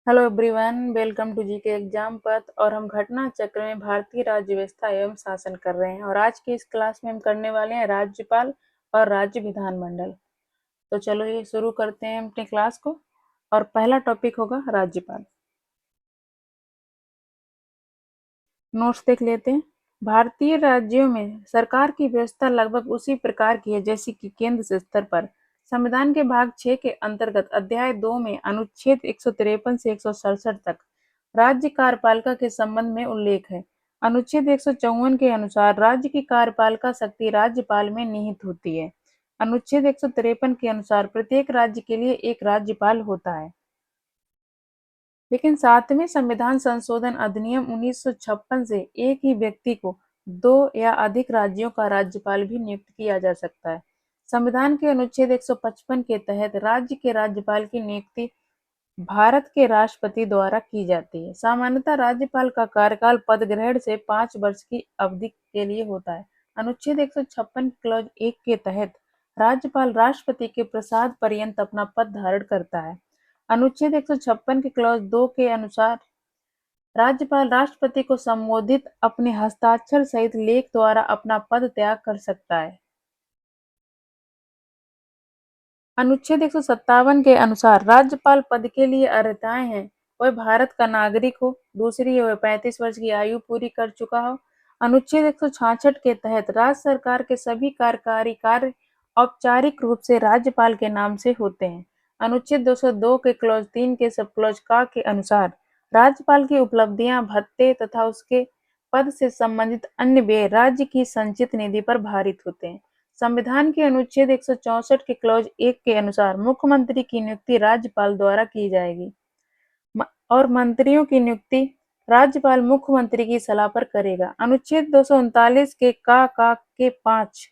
Hello everyone, welcome to GK exam Path. और हम घटना चक्र में भारतीय राज्य व्यवस्था एवं शासन कर रहे हैं। और आज की इस क्लास में हम करने वाले हैं राज्यपाल और राज्य विधानमंडल। तो चलो ये शुरू करते हैं अपनी क्लास को। और पहला टॉपिक होगा राज्यपाल। नोट्स देख लेते हैं। भारतीय राज्यों में सरकार की व्यवस्था लगभग उसी प्रकार की है जैसी कि केंद्र स्तर पर। संविधान के भाग 6 के अंतर्गत अध्याय 2 में अनुच्छेद 153 से 167 तक राज्य कार्यपालिका के संबंध में उल्लेख है। अनुच्छेद 154 के अनुसार राज्य की कार्यपालिका शक्ति राज्यपाल में निहित होती है। अनुच्छेद 153 के अनुसार प्रत्येक राज्य के लिए एक राज्यपाल होता है। लेकिन 7वें संविधान संशोधन अधिनियम 1956 से एक ही व्यक्ति को 2 या अधिक राज्यों का राज्यपाल भी नियुक्त किया जा सकता है। संविधान के अनुच्छेद 155 के तहत राज्य के राज्यपाल की नियुक्ति भारत के राष्ट्रपति द्वारा की जाती है। सामान्यतः राज्यपाल का कार्यकाल पदग्रहण से 5 वर्ष की अवधि के लिए होता है। अनुच्छेद 156 क्लॉज 1 के तहत राज्यपाल राष्ट्रपति के प्रसाद पर्यंत अपना पद धारण करता है। अनुच्छेद 156 के क्लॉज 2 के अनुसार राज्यपाल राष्ट्रपति को संबोधित अपने हस्ताक्षर सहित लेख द्वारा अपना पद त्याग कर सकता है। अनुच्छेद 157 के अनुसार राज्यपाल पद के लिए अर्हताएं हैं: वह भारत का नागरिक हो, दूसरी वह 35 वर्ष की आयु पूरी कर चुका हो। अनुच्छेद 166 के तहत राज्य सरकार के सभी कार्यकारी कार्य औपचारिक रूप से राज्यपाल के नाम से होते हैं। अनुच्छेद 202 के क्लॉज 3 के सब क्लॉज का के अनुसार राज्यपाल की उपलब्धियां, भत्ते तथा उसके पद से संबंधित अन्य व्यय राज्य की संचित निधि पर भारित होते हैं। संविधान के अनुच्छेद 164 के क्लॉज 1 के अनुसार मुख्यमंत्री की नियुक्ति राज्यपाल द्वारा की जाएगी और मंत्रियों की नियुक्ति राज्यपाल मुख्यमंत्री की सलाह पर करेगा। अनुच्छेद 239 के के 5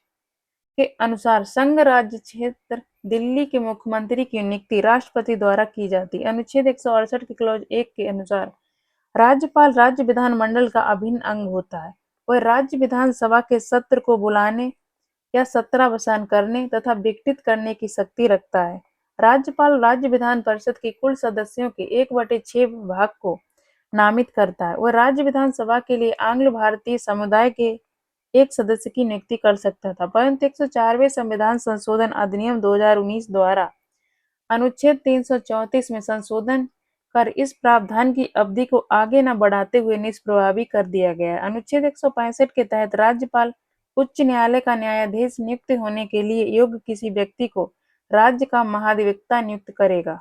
के अनुसार संघ राज्य क्षेत्र दिल्ली के मुख्यमंत्री की नियुक्ति राष्ट्रपति द्वारा की जाती है। अनुच्छेद 168 के क्लॉज 1 के अनुसार राज्यपाल राज्य विधानमंडल का अभिन्न अंग होता है। वह राज्य विधानसभा के सत्र को बुलाने या सत्रावसान करने तथा विघटित करने की शक्ति रखता है। राज्यपाल राज्य विधान परिषद के कुल सदस्यों के 1/6 भाग को नामित करता है। वह राज्य विधानसभा के लिए आंग्ल भारतीय समुदाय के एक सदस्य की नियुक्ति कर सकता था, परंतु 104वें संविधान संशोधन अधिनियम 2019 द्वारा अनुच्छेद 334 में संशोधन कर इस प्रावधान की अवधि को आगे न बढ़ाते हुए निष्प्रभावी कर दिया गया है। अनुच्छेद 165 के तहत राज्यपाल उच्च न्यायालय का न्यायाधीश नियुक्त होने के लिए योग्य किसी व्यक्ति को राज्य का महाधिवक्ता नियुक्त करेगा।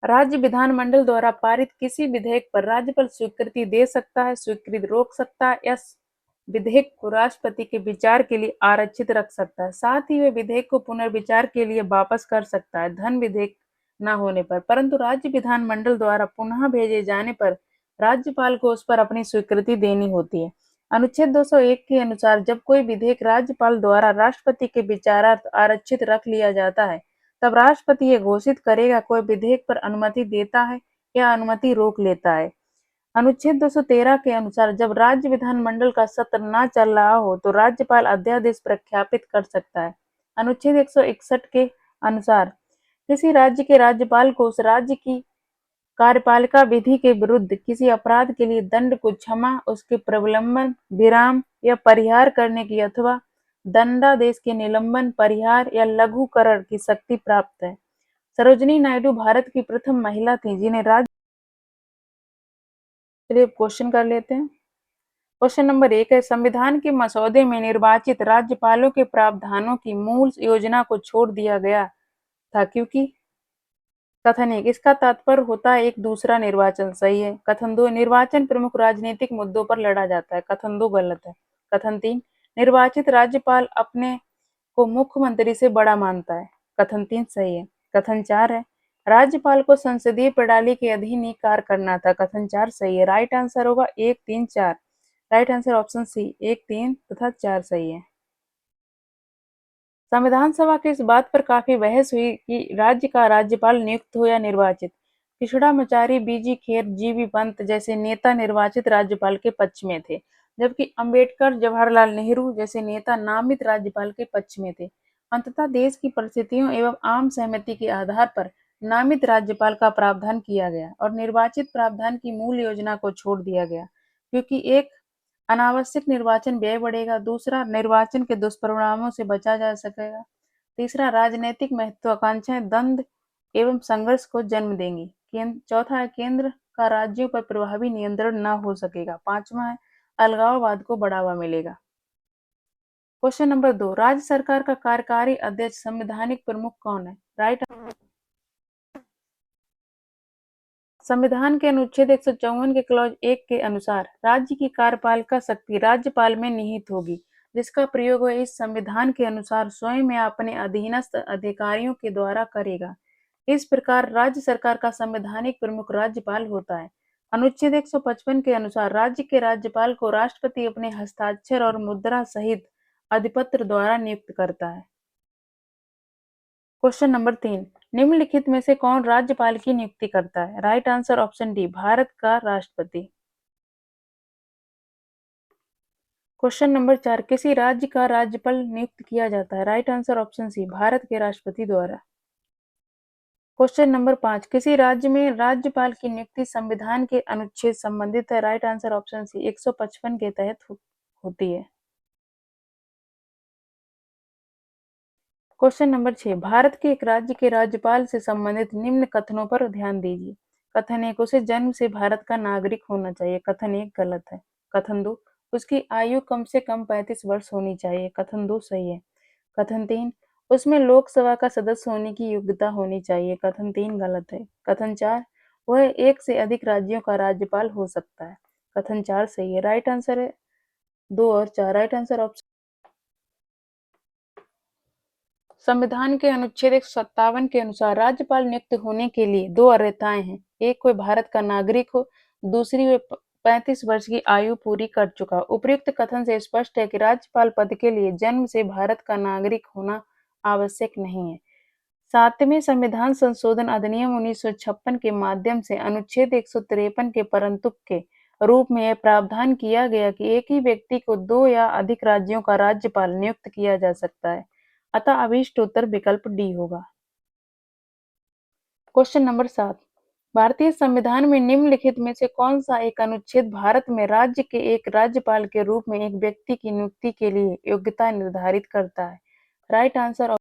राज्य विधानमंडल द्वारा पारित किसी विधेयक पर राज्यपाल स्वीकृति दे सकता है, स्वीकृति रोक सकता है या विधेयक को राष्ट्रपति के विचार के लिए आरक्षित रख सकता है। साथ ही वह विधेयक को पुनर्विचार के लिए वापस कर सकता है धन विधेयक न होने पर, परंतु राज्य विधानमंडल द्वारा पुनः भेजे जाने पर राज्यपाल को उस पर अपनी स्वीकृति देनी होती है। अनुच्छेद 201 के अनुसार जब कोई विधेयक राज्यपाल द्वारा राष्ट्रपति के विचारार्थ आरक्षित रख लिया जाता है, तब राष्ट्रपति ये घोषित करेगा कोई विधेयक पर अनुमति देता है या अनुमति रोक लेता है। अनुच्छेद 213 के अनुसार जब राज्य विधानमंडल का सत्र न चल रहा हो तो राज्यपाल अध्यादेश प्रख्यापित कर सकता है। अनुच्छेद 161 के अनुसार किसी राज्य के राज्यपाल को उस राज्य की कार्यपालिका विधि के विरुद्ध किसी अपराध के लिए दंड को क्षमा, उसके प्रलंबन, विराम या परिहार करने की अथवा दंडादेश के निलंबन, परिहार या लघुकरण की शक्ति प्राप्त है। सरोजिनी नायडू भारत की प्रथम महिला थी जिन्हें राज्य। चलिए क्वेश्चन कर लेते हैं। क्वेश्चन नंबर 1 है, संविधान के मसौदे में निर्वाचित राज्यपालों के प्रावधानों की मूल योजना को छोड़ दिया गया था क्योंकि। कथन 1, इसका तात्पर्य होता है एक दूसरा निर्वाचन। सही है। कथन 2, निर्वाचन प्रमुख राजनीतिक मुद्दों पर लड़ा जाता है। कथन 2 गलत है। कथन 3, निर्वाचित राज्यपाल अपने को मुख्यमंत्री से बड़ा मानता है। कथन 3 सही है। कथन 4 है, राज्यपाल को संसदीय प्रणाली के अधीन ही कार्य करना था। कथन 4 सही है। राइट आंसर होगा 1, 3, 4। राइट आंसर ऑप्शन सी 1, 3 तथा 4 सही है। संविधान सभा की इस बात पर काफी बहस हुई कि राज्य का राज्यपाल नियुक्त हो या निर्वाचित। कृष्णामाचारी, बीजी खेर, जीबी पंत जैसे नेता निर्वाचित राज्यपाल के पक्ष में थे, जबकि अंबेडकर, जवाहरलाल नेहरू जैसे नेता नामित राज्यपाल के पक्ष में थे। अंततः देश की परिस्थितियों एवं आम सहमति के आधार पर नामित राज्यपाल का प्रावधान किया गया और निर्वाचित प्रावधान की मूल योजना को छोड़ दिया गया, क्योंकि एक अनावश्यक निर्वाचन व्यय बढ़ेगा, दूसरा निर्वाचन के दुष्परिणामों से बचा जा सकेगा, तीसरा राजनीतिक महत्वाकांक्षाएं द्वंद्व एवं संघर्ष को जन्म देंगी, चौथा है केंद्र का राज्यों पर प्रभावी नियंत्रण न हो सकेगा, पांचवा है अलगाववाद को बढ़ावा मिलेगा। क्वेश्चन नंबर 2, राज्य सरकार का कार्यकारी अध्यक्ष संवैधानिक प्रमुख कौन है? राइट। संविधान के अनुच्छेद 154 के क्लॉज 1 के अनुसार राज्य की कार्यपालिका शक्ति राज्यपाल में निहित होगी, जिसका प्रयोग वह इस संविधान के अनुसार स्वयं या अपने अधीनस्थ अधिकारियों के द्वारा करेगा। इस प्रकार राज्य सरकार का संवैधानिक प्रमुख राज्यपाल होता है। अनुच्छेद 155 के अनुसार राज्य के राज्यपाल को राष्ट्रपति अपने हस्ताक्षर और मुद्रा सहित अधिपत्र द्वारा नियुक्त करता है। क्वेश्चन नंबर 3, निम्नलिखित में से कौन राज्यपाल की नियुक्ति करता है? Right answer option D, Bharat का राष्ट्रपति। क्वेश्चन नंबर 4, किसी राज्य का राज्यपाल नियुक्त किया जाता है? Right answer option C, Bharat के राष्ट्रपति द्वारा। क्वेश्चन नंबर 5, किसी राज्य में राज्यपाल की नियुक्ति संविधान के अनुच्छेद संबंधित है? राइट आंसर ऑप्शन सी, 155 के तहत होती है। क्वेश्चन नंबर 6, भारत के एक राज्य के राज्यपाल से संबंधित निम्न कथनों पर ध्यान दीजिए। कथन 1, उसे जन्म से भारत का नागरिक होना चाहिए। कथन 1 गलत है। कथन 2, उसकी आयु कम से कम 35 वर्ष होनी चाहिए। कथन 2 सही है। कथन 3, उसमें लोकसभा का सदस्य होने की योग्यता होनी चाहिए। कथन 3 गलत है। कथन 4, वह एक से अधिक राज्यों का राज्यपाल हो सकता है। कथन 4 सही है। राइट आंसर है 2 और 4। Right answer option. संविधान के अनुच्छेद 157 के अनुसार राज्यपाल नियुक्त होने के लिए 2 अर्हताएं हैं। एक, कोई भारत का नागरिक हो, दूसरी वे 35 वर्ष की आयु पूरी कर चुका हो। उपर्युक्त कथन से स्पष्ट है कि राज्यपाल पद के लिए जन्म से भारत का नागरिक होना आवश्यक नहीं है। 7वें संविधान संशोधन अधिनियम 1956 के माध्यम से अनुच्छेद 153 के परंतुक के रूप में यह प्रावधान किया गया कि एक ही व्यक्ति को 2 या अधिक राज्यों का राज्यपाल नियुक्त किया जा सकता है। अतः अभीष्ट उत्तर विकल्प डी होगा। क्वेश्चन नंबर 7, भारतीय संविधान में निम्नलिखित में से कौन सा एक अनुच्छेद भारत में राज्य के एक राज्यपाल के रूप में एक व्यक्ति की नियुक्ति के लिए योग्यता निर्धारित करता है? Right answer.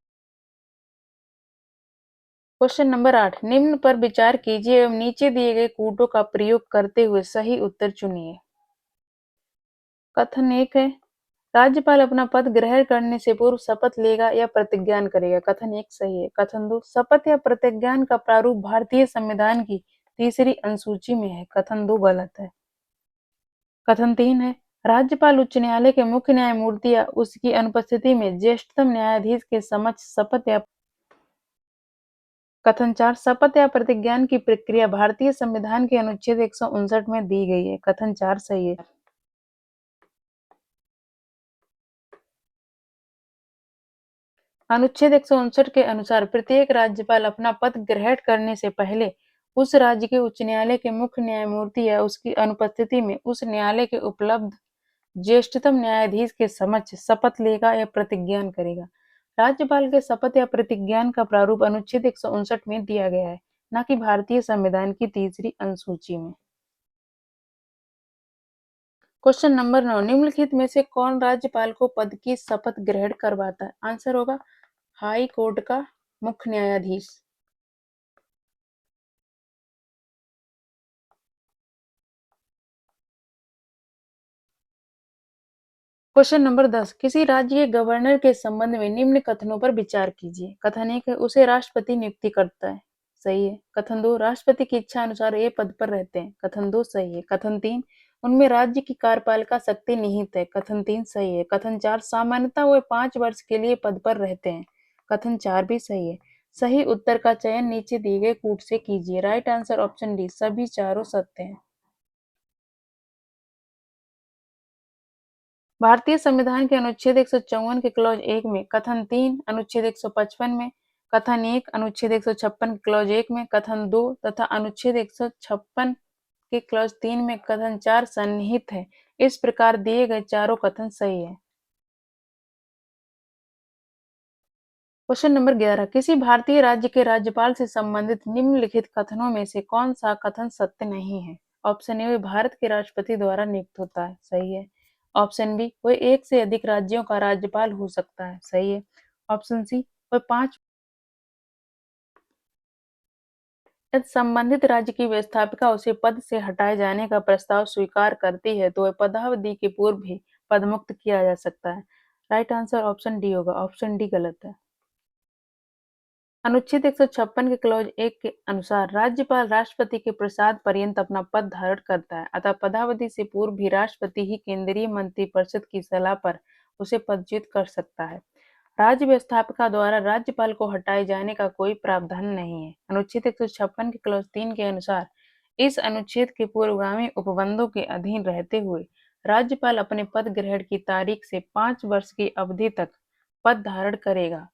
क्वेश्चन नंबर 8, निम्न पर विचार कीजिए एवं नीचे दिए गए कूटों का प्रयोग करते हुए सही उत्तर चुनिए। कथन 1 है, राज्यपाल अपना पद ग्रहण करने से पूर्व शपथ लेगा या प्रतिज्ञान करेगा। कथन 1 सही है। कथन 2, शपथ या प्रतिज्ञान का प्रारूप भारतीय संविधान की तीसरी अनुसूची में है। कथन 2 गलत है। कथन 3 है, राज्यपाल उच्च न्यायालय के मुख्य न्यायमूर्ति या उसकी अनुपस्थिति में ज्येष्ठतम न्यायाधीश के समक्ष शपथ या कथन 4, शपथ या प्रतिज्ञान की प्रक्रिया भारतीय संविधान के अनुच्छेद 159 में दी गई है। कथन 4 सही है। अनुच्छेद 159 के अनुसार प्रत्येक राज्यपाल अपना पद ग्रहण करने से पहले उस राज्य के उच्च न्यायालय के मुख्य न्यायमूर्ति या उसकी अनुपस्थिति में उस न्यायालय के उपलब्ध ज्येष्ठतम न्यायाधीश के समक्ष शपथ लेगा या प्रतिज्ञान करेगा। राज्यपाल के शपथ या प्रतिज्ञान का प्रारूप अनुच्छेद 159 में दिया गया है, न कि भारतीय संविधान की तीसरी अनुसूची में। क्वेश्चन नंबर 9, निम्नलिखित में से कौन राज्यपाल को पद की शपथ ग्रहण करवाता है? आंसर होगा हाई कोर्ट का मुख्य न्यायाधीश। क्वेश्चन नंबर 10, किसी राज्य के गवर्नर के संबंध में निम्न कथनों पर विचार कीजिए। कथन 1 है, उसे राष्ट्रपति नियुक्ति करता है। सही है। कथन 2, राष्ट्रपति की इच्छा अनुसार ये पद पर रहते हैं। कथन 2 सही है। कथन 3, उनमें राज्य की कार्यपालिका शक्ति निहित है। कथन 3 सही है। कथन 4, सामान्यतः वे 5 वर्ष के लिए पद पर रहते हैं। कथन 4 भी सही है। सही उत्तर का चयन नीचे दिए गए कूट से कीजिए। राइट आंसर ऑप्शन डी, सभी चारों सत्य हैं। भारतीय संविधान के अनुच्छेद 154 के क्लॉज 1 में, कथन 3 अनुच्छेद 155 में, कथन 1 अनुच्छेद 156 के क्लॉज 1 में, कथन 2 तथा अनुच्छेद 156 के क्लॉज 3 में कथन 4 सन्निहित है। इस प्रकार दिए गए चारों कथन सही है। क्वेश्चन नंबर 11, किसी भारतीय राज्य के राज्यपाल से संबंधित निम्नलिखित कथनों में से कौन सा कथन सत्य नहीं है? ऑप्शन ए, वह भारत के राष्ट्रपति द्वारा नियुक्त होता है, सही है। ऑप्शन बी, वह एक से अधिक राज्यों का राज्यपाल हो सकता है, सही है। ऑप्शन सी, वह 5 यदि संबंधित राज्य की व्यवस्थापिका उसे पद से हटाए जाने का प्रस्ताव स्वीकार करती है तो वह पदावधि के पूर्व भी पदमुक्त किया जा सकता है। राइट आंसर ऑप्शन डी होगा, ऑप्शन डी गलत है। अनुच्छेद 156 के क्लॉज 1 के अनुसार राज्यपाल राष्ट्रपति के प्रसाद पर्यंत अपना पद धारण करता है, अतः पदावधि से पूर्व भी राष्ट्रपति ही केंद्रीय मंत्रिपरिषद की सलाह पर उसे पदच्युत कर सकता है। राज्य व्यवस्थापिका द्वारा राज्यपाल को हटाए जाने का कोई प्रावधान नहीं है। अनुच्छेद 156 के क्लॉज 3 के अनुसार इस अनुच्छेद के पूर्वगामी उपबंधों के अधीन रहते हुए राज्यपाल अपने पद ग्रहण की तारीख से 5 वर्ष की अवधि तक पद धारण करेगा।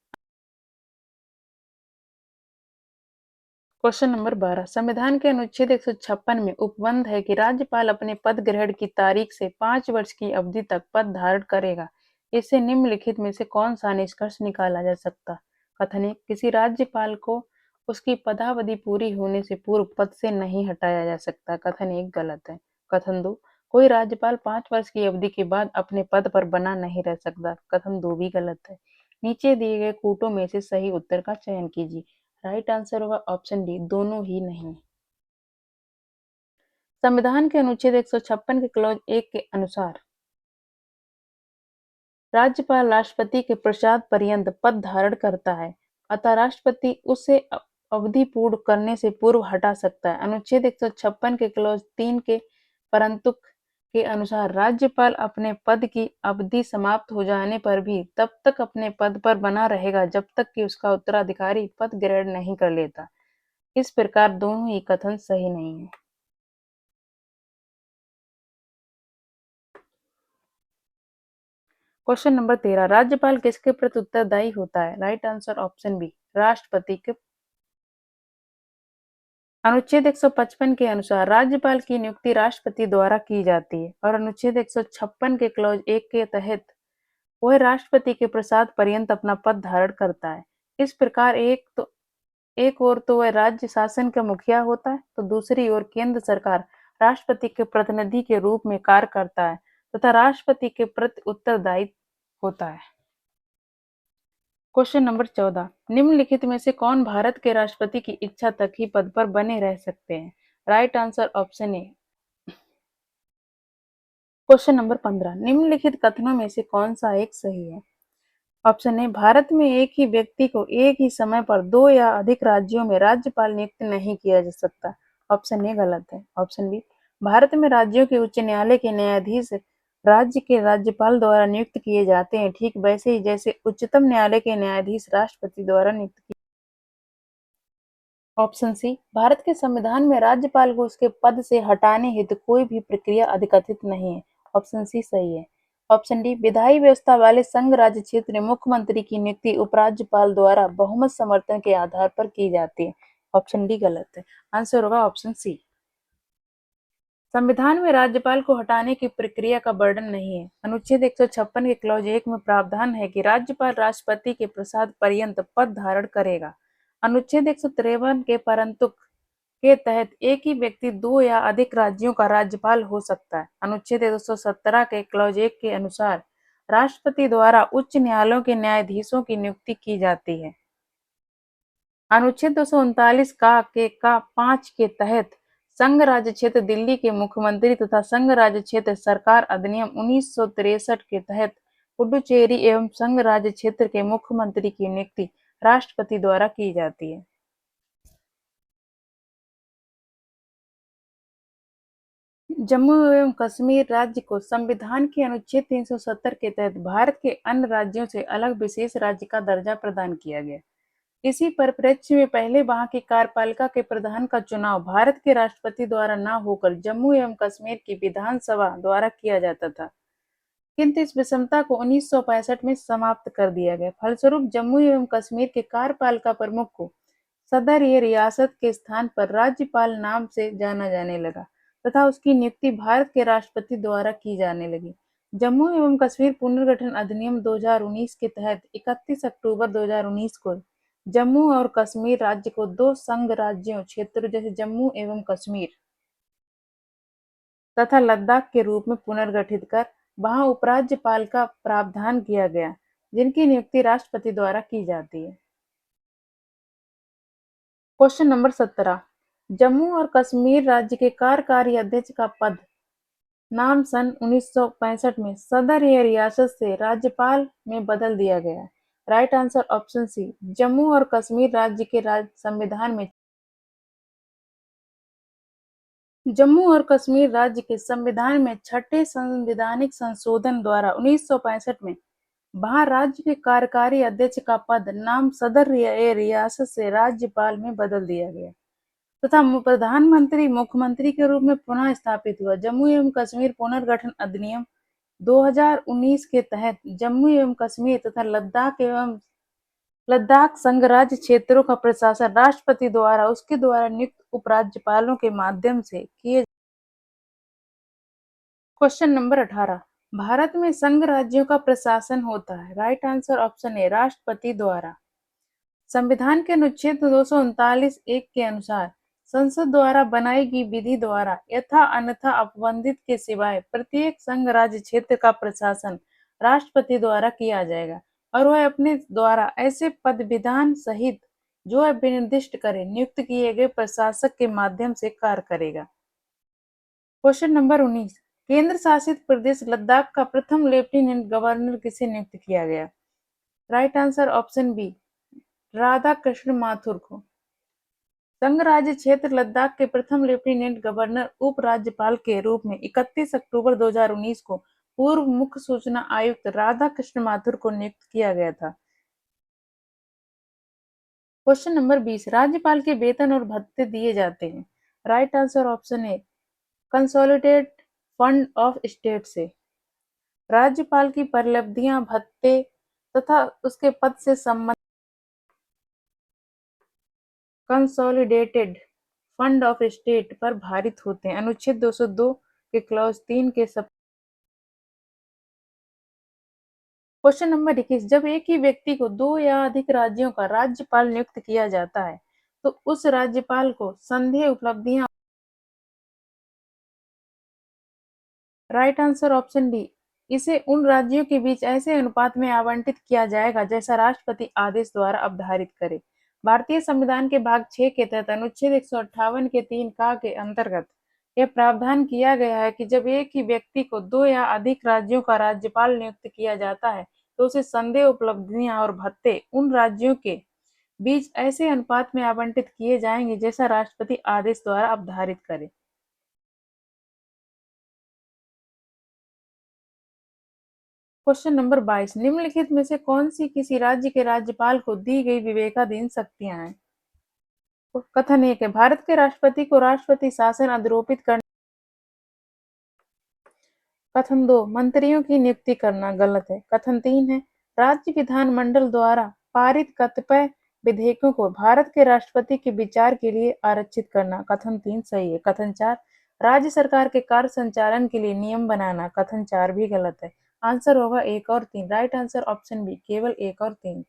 क्वेश्चन नंबर 12, संविधान के अनुच्छेद 156 में उपबंध है कि राज्यपाल अपने पद ग्रहण की तारीख से 5 वर्ष की अवधि तक पद धारण करेगा। इससे निम्नलिखित में से कौन सा निष्कर्ष निकाला जा सकता? कथन एक, किसी राज्यपाल को उसकी पदावधि पूरी होने से पूर्व पद से नहीं हटाया जा सकता। कथन एक गलत है। कथन दो, कोई राज्यपाल 5 वर्ष की अवधि के बाद अपने पद पर बना नहीं रह सकता। कथन दो भी गलत है। नीचे दिए गए कूटों में से सही उत्तर का चयन कीजिए। राइट आंसर होगा ऑप्शन डी, दोनों ही नहीं। संविधान के अनुच्छेद 156 के क्लॉज 1 के अनुसार राज्यपाल राष्ट्रपति के प्रसाद पर्यंत पद धारण करता है, अतः राष्ट्रपति उसे अवधि पूर्ण करने से पूर्व हटा सकता है। अनुच्छेद 156 के क्लॉज 3 के परंतु के अनुसार राज्यपाल अपने पद की अवधि समाप्त हो जाने पर भी तब तक अपने पद पर बना रहेगा जब तक कि उसका उत्तराधिकारी पद ग्रहण नहीं कर लेता। इस प्रकार दोनों ही कथन सही नहीं है। क्वेश्चन नंबर 13, राज्यपाल किसके प्रति उत्तरदायी होता है? राइट आंसर ऑप्शन बी, राष्ट्रपति के। अनुच्छेद 155 के अनुसार राज्यपाल की नियुक्ति राष्ट्रपति द्वारा की जाती है और अनुच्छेद 156 के क्लॉज 1 के तहत वह राष्ट्रपति के प्रसाद पर्यंत अपना पद धारण करता है। इस प्रकार एक ओर तो वह राज्य शासन का मुखिया होता है तो दूसरी ओर केंद्र सरकार राष्ट्रपति के प्रतिनिधि के रूप में कार्य करता है तथा राष्ट्रपति के प्रति उत्तरदायी होता है। क्वेश्चन नंबर 14, निम्नलिखित में से कौन भारत के राष्ट्रपति की इच्छा तक ही पद पर बने रह सकते हैं? Right answer option A. Question number 15, निम्नलिखित कथनों में से कौन सा एक सही है? ऑप्शन ए, भारत में एक ही व्यक्ति को एक ही समय पर 2 या अधिक राज्यों में राज्यपाल नियुक्त नहीं किया जा सकता। ऑप्शन ए गलत है। ऑप्शन बी, भारत में राज्यों के उच्च न्यायालय के न्यायाधीश राज्य के राज्यपाल द्वारा नियुक्त किए जाते हैं, ठीक वैसे ही जैसे उच्चतम न्यायालय के न्यायाधीश राष्ट्रपति द्वारा नियुक्त किए। ऑप्शन सी, भारत के संविधान में राज्यपाल को उसके पद से हटाने हेतु कोई भी प्रक्रिया अधिकथित नहीं है। ऑप्शन सी सही है। ऑप्शन डी, विधायी व्यवस्था वाले संघ राज्य क्षेत्र में मुख्यमंत्री की नियुक्ति उपराज्यपाल द्वारा बहुमत समर्थन के आधार पर की जाती है। ऑप्शन डी गलत है। आंसर होगा ऑप्शन सी। संविधान में राज्यपाल को हटाने की प्रक्रिया का वर्णन नहीं है। अनुच्छेद 156 के क्लॉज 1 में प्रावधान है कि राज्यपाल राष्ट्रपति के प्रसाद पर्यंत पद धारण करेगा। अनुच्छेद 153 के परंतु के तहत एक ही व्यक्ति 2 या अधिक राज्यों का राज्यपाल हो सकता है। अनुच्छेद 117 के क्लॉज 1 के अनुसार राष्ट्रपति द्वारा उच्च न्यायालयों के न्यायाधीशों की नियुक्ति की जाती है। अनुच्छेद 239 का 5 के तहत संघ राज्य क्षेत्र दिल्ली के मुख्यमंत्री तथा संघ राज्य क्षेत्र सरकार अधिनियम 1963 के तहत पुडुचेरी एवं संघ राज्य क्षेत्र के मुख्यमंत्री की नियुक्ति राष्ट्रपति द्वारा की जाती है। जम्मू एवं कश्मीर राज्य को संविधान के अनुच्छेद 370 के तहत भारत के अन्य राज्यों से अलग विशेष राज्य का दर्जा प्रदान किया गया। इसी परिप्रेक्ष्य में पहले वहां की कार्यपालिका के प्रधान का चुनाव भारत के राष्ट्रपति द्वारा न होकर जम्मू एवं कश्मीर की विधानसभा द्वारा किया जाता था, किंतु इस विषमता को 1965 में समाप्त कर दिया गया। फलस्वरूप जम्मू एवं कश्मीर के कार्यपालिका प्रमुख को सदर ये रियासत के स्थान पर राज्यपाल नाम से जाना जाने लगा तथा उसकी नियुक्ति भारत के राष्ट्रपति द्वारा की जाने लगी। जम्मू एवं कश्मीर पुनर्गठन अधिनियम 2019 के तहत 31 अक्टूबर 2019 को जम्मू और कश्मीर राज्य को दो संघ राज्यों क्षेत्रों जैसे जम्मू एवं कश्मीर तथा लद्दाख के रूप में पुनर्गठित कर वहां उपराज्यपाल का प्रावधान किया गया, जिनकी नियुक्ति राष्ट्रपति द्वारा की जाती है। Question number 17। जम्मू और कश्मीर राज्य के कार्यकारी अध्यक्ष का पद नाम सन 1965 में सदर या रियासत से राज्यपाल में बदल दिया गया। Right answer option C. Jammu और कश्मीर राज्य के जम्मू और कश्मीर राज्य के संविधान में छठे संवैधानिक संशोधन द्वारा 1965 में वहां राज्य के कार्यकारी अध्यक्ष का पद नाम सदर रियासत से राज्यपाल में बदल दिया गया तथा प्रधानमंत्री मुख्यमंत्री के रूप में पुनः स्थापित हुआ। जम्मू एवं कश्मीर पुनर्गठन अधिनियम 2019 के तहत जम्मू एवं कश्मीर तथा लद्दाख संघ राज्य क्षेत्रों का प्रशासन राष्ट्रपति द्वारा उसके द्वारा नियुक्त उपराज्यपालों के माध्यम से किए। Question number 18। भारत में संघ राज्यों का प्रशासन होता है। राइट आंसर ऑप्शन ए, राष्ट्रपति द्वारा। संविधान के अनुच्छेद 239(1) के अनुसार संसद द्वारा बनाई गई विधि द्वारा यथा अन्यथा अपबंधित के सिवाय प्रत्येक संघ राज्य क्षेत्र का प्रशासन राष्ट्रपति द्वारा किया जाएगा और वह अपने द्वारा ऐसे पद विधान सहित जो विनिर्दिष्ट करे नियुक्त किए गए प्रशासक के माध्यम से कार्य करेगा। Question number 19। केंद्र शासित प्रदेश लद्दाख का प्रथम लेफ्टिनेंट गवर्नर किसे नियुक्त किया गया? Right answer option B, Radha Krishna Mathur को। संघ राज्य क्षेत्र लद्दाख के प्रथम लेफ्टिनेंट गवर्नर उप राज्यपाल के रूप में 31 अक्टूबर 2019 को पूर्व मुख्य सूचना आयुक्त राधा कृष्ण माथुर को नियुक्त किया गया था। Question number 20। राज्यपाल के वेतन और भत्ते दिए जाते हैं। Right answer option A, consolidated fund of state से। राज्यपाल की परिलब्धियां भत्ते तथा उसके पद से संबंधित कंसोलिडेटेड फंड ऑफ स्टेट पर भारित होते हैं। अनुच्छेद 202 के क्लॉज 3 के सब। Question number 21। जब एक ही व्यक्ति को दो या अधिक राज्यों का राज्यपाल नियुक्त किया जाता है तो उस राज्यपाल को संदेह उपलब्धियां। राइट आंसर ऑप्शन डी, इसे उन राज्यों के बीच ऐसे अनुपात में आवंटित किया जाएगा जैसा राष्ट्रपति आदेश द्वारा अवधारित करे। भारतीय संविधान के भाग 6 के तहत अनुच्छेद 158 के 3 का के अंतर्गत यह प्रावधान किया गया है कि जब एक ही व्यक्ति को दो या अधिक राज्यों का राज्यपाल नियुक्त किया जाता है तो उसे संदेह उपलब्धियां और भत्ते उन राज्यों के बीच ऐसे अनुपात में आवंटित किए जाएंगे जैसा राष्ट्रपति आदेश द्वारा अवधारित करे। Question number 22। निम्नलिखित में से कौन सी किसी राज्य के राज्यपाल को दी गई विवेकाधीन शक्तियां हैं? कथन 1 है, भारत के राष्ट्रपति को राष्ट्रपति शासन अधिरोपित करने। कथन 2, मंत्रियों की नियुक्ति करना। गलत है। कथन 3 है, राज्य विधानमंडल द्वारा पारित कतिपय विधेयकों को भारत के राष्ट्रपति के विचार के लिए आरक्षित करना। कथन 3 सही है। कथन 4, राज्य सरकार के कार्य संचालन के लिए नियम बनाना। कथन 4 भी गलत है। आंसर होगा 1 और 3। राइट आंसर ऑप्शन बी, केवल 1 और 3।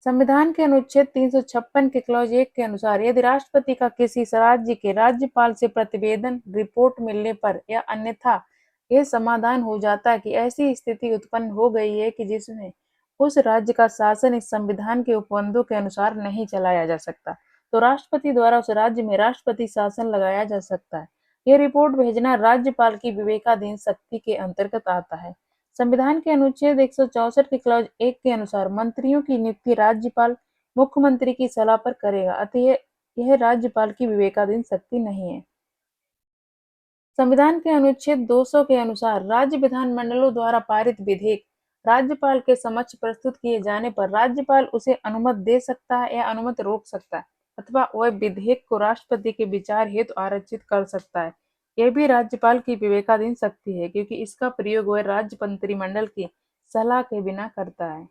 संविधान के अनुच्छेद 356 के क्लॉज 1 के अनुसार यदि राष्ट्रपति का किसी राज्य के राज्यपाल से प्रतिवेदन रिपोर्ट मिलने पर या अन्यथा यह समाधान हो जाता है कि ऐसी स्थिति उत्पन्न हो गई है कि जिसमें उस राज्य का शासन इस संविधान के उपबंधों के अनुसार नहीं चलाया जा सकता, तो राष्ट्रपति द्वारा उस राज्य में राष्ट्रपति शासन लगाया जा सकता है। यह रिपोर्ट भेजना राज्यपाल की विवेकाधीन शक्ति के अंतर्गत आता है। संविधान के अनुच्छेद 164 के क्लॉज 1 के अनुसार मंत्रियों की नियुक्ति राज्यपाल मुख्यमंत्री की सलाह पर करेगा, अतः यह राज्यपाल की विवेकाधीन शक्ति नहीं है। संविधान के अनुच्छेद 200 के अनुसार राज्य विधानमंडलों द्वारा पारित विधेयक राज्यपाल के समक्ष प्रस्तुत किए जाने पर राज्यपाल उसे अनुमति दे सकता है या अनुमति रोक सकता है अथवा वह विधेयक को राष्ट्रपति के विचार हेतु आरक्षित कर सकता है। यह भी राज्यपाल की विवेकाधीन शक्ति है क्योंकि इसका प्रयोग वह राज्य मंत्रिमंडल की सलाह के बिना करता है।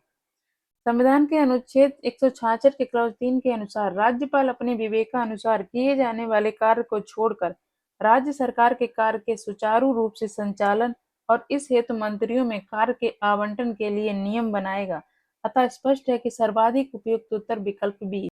संविधान के अनुच्छेद 166 के क्लॉज 3 के अनुसार राज्यपाल अपने विवेकानुसार किए जाने वाले कार्य को छोड़कर राज्य सरकार के कार्य के सुचारू रूप से संचालन और इस हेतु मंत्रियों में कार्य के आवंटन के लिए नियम बनाएगा। अतः स्पष्ट है कि सर्वाधिक उपयुक्त उत्तर विकल्प बी।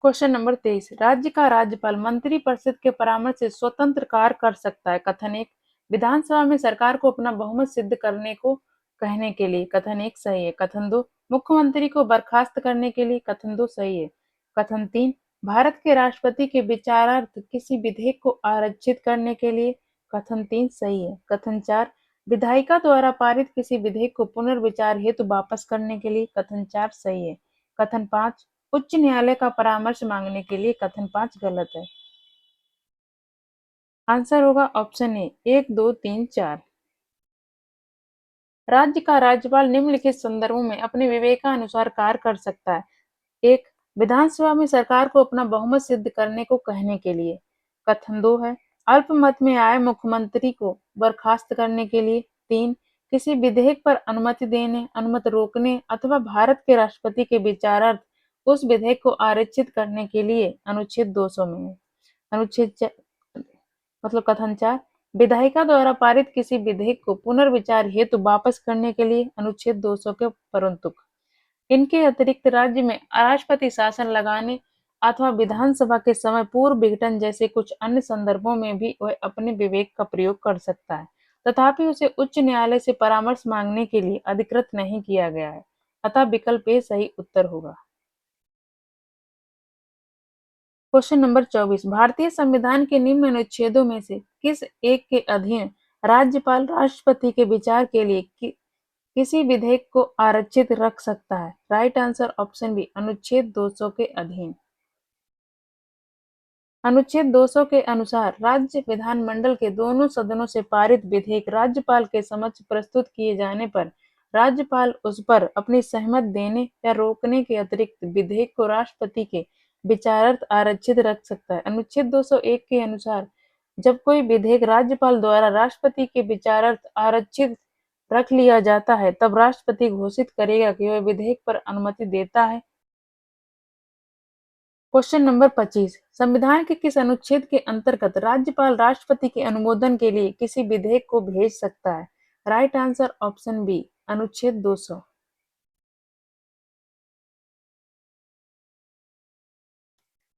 क्वेश्चन नंबर 23, राज्य का राज्यपाल मंत्रिपरिषद के परामर्श से स्वतंत्र कार्य कर सकता है। कथन एक, विधानसभा में सरकार को अपना बहुमत सिद्ध करने को कहने के लिए। कथन एक सही है। कथन दो, मुख्यमंत्री को बर्खास्त करने के लिए। कथन दो सही है। कथन तीन, भारत के राष्ट्रपति के विचारार्थ किसी विधेयक को आरक्षित करने के लिए। कथन तीन सही है। कथन चार, विधायिका द्वारा पारित किसी विधेयक को पुनर्विचार हेतु वापस करने के लिए। कथन चार सही है। कथन पाँच, उच्च न्यायालय का परामर्श मांगने के लिए। कथन पाँच गलत है। आंसर होगा ऑप्शन ए, एक दो तीन चार। राज्य का राज्यपाल निम्नलिखित संदर्भों में अपने विवेकानुसार कार्य कर सकता है। एक, विधानसभा में सरकार को अपना बहुमत सिद्ध करने को कहने के लिए। कथन दो है, अल्पमत में आए मुख्यमंत्री को बर्खास्त करने के लिए। तीन, किसी विधेयक पर अनुमति देने, अनुमति रोकने अथवा भारत के राष्ट्रपति के विचारार्थ उस विधेयक को आरक्षित करने के लिए। अनुच्छेद 200 में है। मतलब कथन चार, विधायिका द्वारा पारित किसी विधेयक को पुनर्विचार हेतु वापस करने के लिए। अनुच्छेद 200 के परंतु इनके अतिरिक्त राज्य में राष्ट्रपति शासन लगाने अथवा विधानसभा के समय पूर्व विघटन जैसे कुछ अन्य संदर्भों में भी वह अपने विवेक का प्रयोग कर सकता है, तथापि उसे उच्च न्यायालय से परामर्श मांगने के लिए अधिकृत नहीं किया गया है। अतः विकल्प ए सही उत्तर होगा। क्वेश्चन नंबर 24, भारतीय संविधान के निम्न अनुच्छेदों में से किस एक के अधीन राज्यपाल राष्ट्रपति के विचार के लिए किसी विधेयक को आरक्षित रख सकता है? राइट आंसर ऑप्शन बी, अनुच्छेद 200 के अधीन। अनुच्छेद 200 के अनुसार राज्य विधानमंडल के दोनों सदनों से पारित विधेयक राज्यपाल के समक्ष प्रस्तुत किए जाने पर राज्यपाल उस पर अपनी सहमति देने या रोकने के अतिरिक्त विधेयक को राष्ट्रपति के विचारार्थ आरक्षित रख सकता है। अनुच्छेद 201 के अनुसार जब कोई विधेयक राज्यपाल द्वारा राष्ट्रपति के विचारार्थ आरक्षित रख लिया जाता है, तब राष्ट्रपति घोषित करेगा कि वह विधेयक पर अनुमति देता है। क्वेश्चन नंबर 25, संविधान के किस अनुच्छेद के अंतर्गत राज्यपाल राष्ट्रपति के अनुमोदन के लिए किसी विधेयक को भेज सकता है? राइट आंसर ऑप्शन बी, अनुच्छेद 200।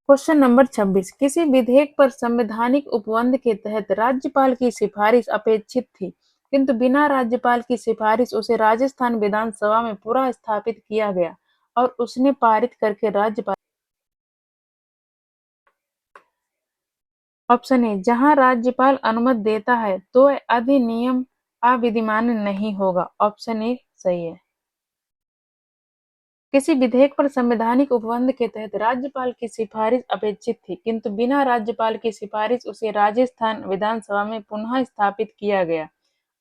क्वेश्चन नंबर 26, किसी विधेयक पर संवैधानिक उपबंध के तहत राज्यपाल की सिफारिश अपेक्षित थी, किंतु बिना राज्यपाल की सिफारिश उसे राजस्थान विधानसभा में पुनः स्थापित किया गया और उसने पारित करके राज्यपाल। ऑप्शन ए, जहां राज्यपाल अनुमति देता है तो अधिनियम अविधिमान्य नहीं होगा। ऑप्शन ए सही है। किसी विधेयक पर संवैधानिक उपबंध के तहत राज्यपाल की सिफारिश अपेक्षित थी, किंतु बिना राज्यपाल की सिफारिश उसे राजस्थान विधानसभा में पुनः स्थापित किया गया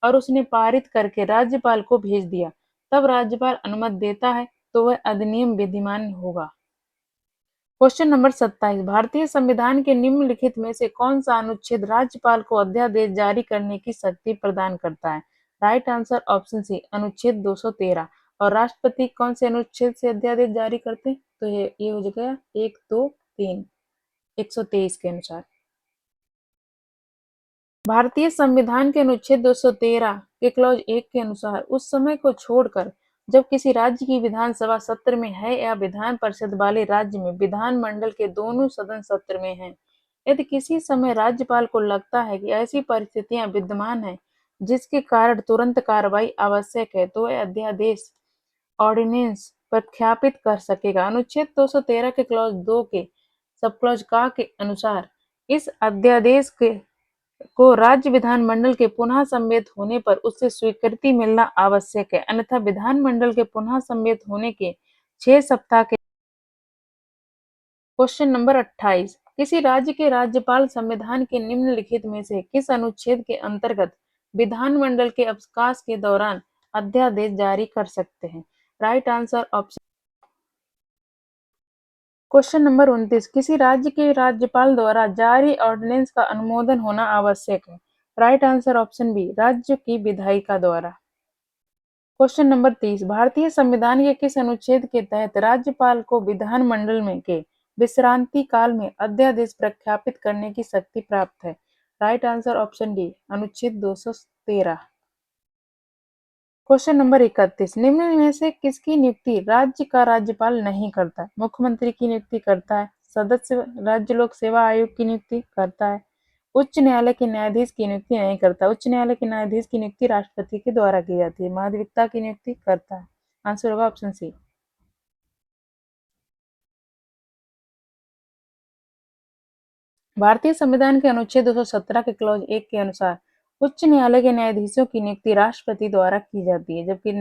और उसने पारित करके राज्यपाल को भेज दिया, तब राज्यपाल अनुमति देता है तो वह अधिनियम विधिमान्य होगा। क्वेश्चन नंबर 27, भारतीय संविधान के निम्नलिखित में से कौन सा अनुच्छेद राज्यपाल को अध्यादेश जारी करने की शक्ति प्रदान करता है? राइट आंसर ऑप्शन सी, अनुच्छेद 213। और राष्ट्रपति कौन से अनुच्छेद से अध्यादेश जारी करते हैं? तो ये हो जाएगा 1, 2, 3, 123 के अनुसार। भारतीय संविधान के अनुच्छेद 213 के क्लॉज 1 के अनुसार उस समय को छोड़कर जब किसी राज्य की विधानसभा सत्र में है या विधान परिषद वाले राज्य में विधानमंडल के दोनों सदन सत्र में हैं, यदि किसी समय राज्यपाल को लगता है कि ऐसी परिस्थितियां विद्यमान हैं जिसके कारण तुरंत कार्रवाई आवश्यक है, तो वह अध्यादेश ऑर्डिनेंस प्रख्यापित कर सकेगा। अनुच्छेद 213 के क्लॉज 2 के सब क्लॉज का के अनुसार इस अध्यादेश के को राज्य विधानमंडल के पुनः सम्मिलित होने पर उससे स्वीकृति मिलना आवश्यक है, अन्यथा विधानमंडल के पुनः सम्मिलित होने के 6 सप्ताह के। क्वेश्चन नंबर 28, किसी राज्य के राज्यपाल संविधान के निम्नलिखित में से किस अनुच्छेद के अंतर्गत विधानमंडल के अवकाश के दौरान अध्यादेश जारी कर सकते हैं? Right answer option. Question number 29, किसी राज्य के राज्यपाल द्वारा जारी ऑर्डिनेंस का अनुमोदन होना आवश्यक है? राइट आंसर ऑप्शन बी, राज्य की विधायिका द्वारा। क्वेश्चन नंबर 30, भारतीय संविधान के किस अनुच्छेद के तहत राज्यपाल को विधानमंडल में के विश्रांति काल में अध्यादेश प्रख्यापित करने की शक्ति प्राप्त है? राइट आंसर ऑप्शन डी, अनुच्छेद 213। क्वेश्चन नंबर 31, निम्न में से किसकी नियुक्ति राज्य का राज्यपाल नहीं करता? मुख्यमंत्री की नियुक्ति करता है, सदस्य राज्य लोक सेवा आयोग की नियुक्ति करता है, उच्च न्यायालय के न्यायाधीश की नियुक्ति नहीं करता। उच्च न्यायालय के न्यायाधीश की नियुक्ति राष्ट्रपति के द्वारा की जाती है। महाधिवक्ता की नियुक्ति करता है। आंसर होगा ऑप्शन सी। भारतीय संविधान के अनुच्छेद 217 के क्लॉज 1 के अनुसार उच्च न्यायालय के न्यायाधीशों की नियुक्ति राष्ट्रपति द्वारा की जाती है, जबकि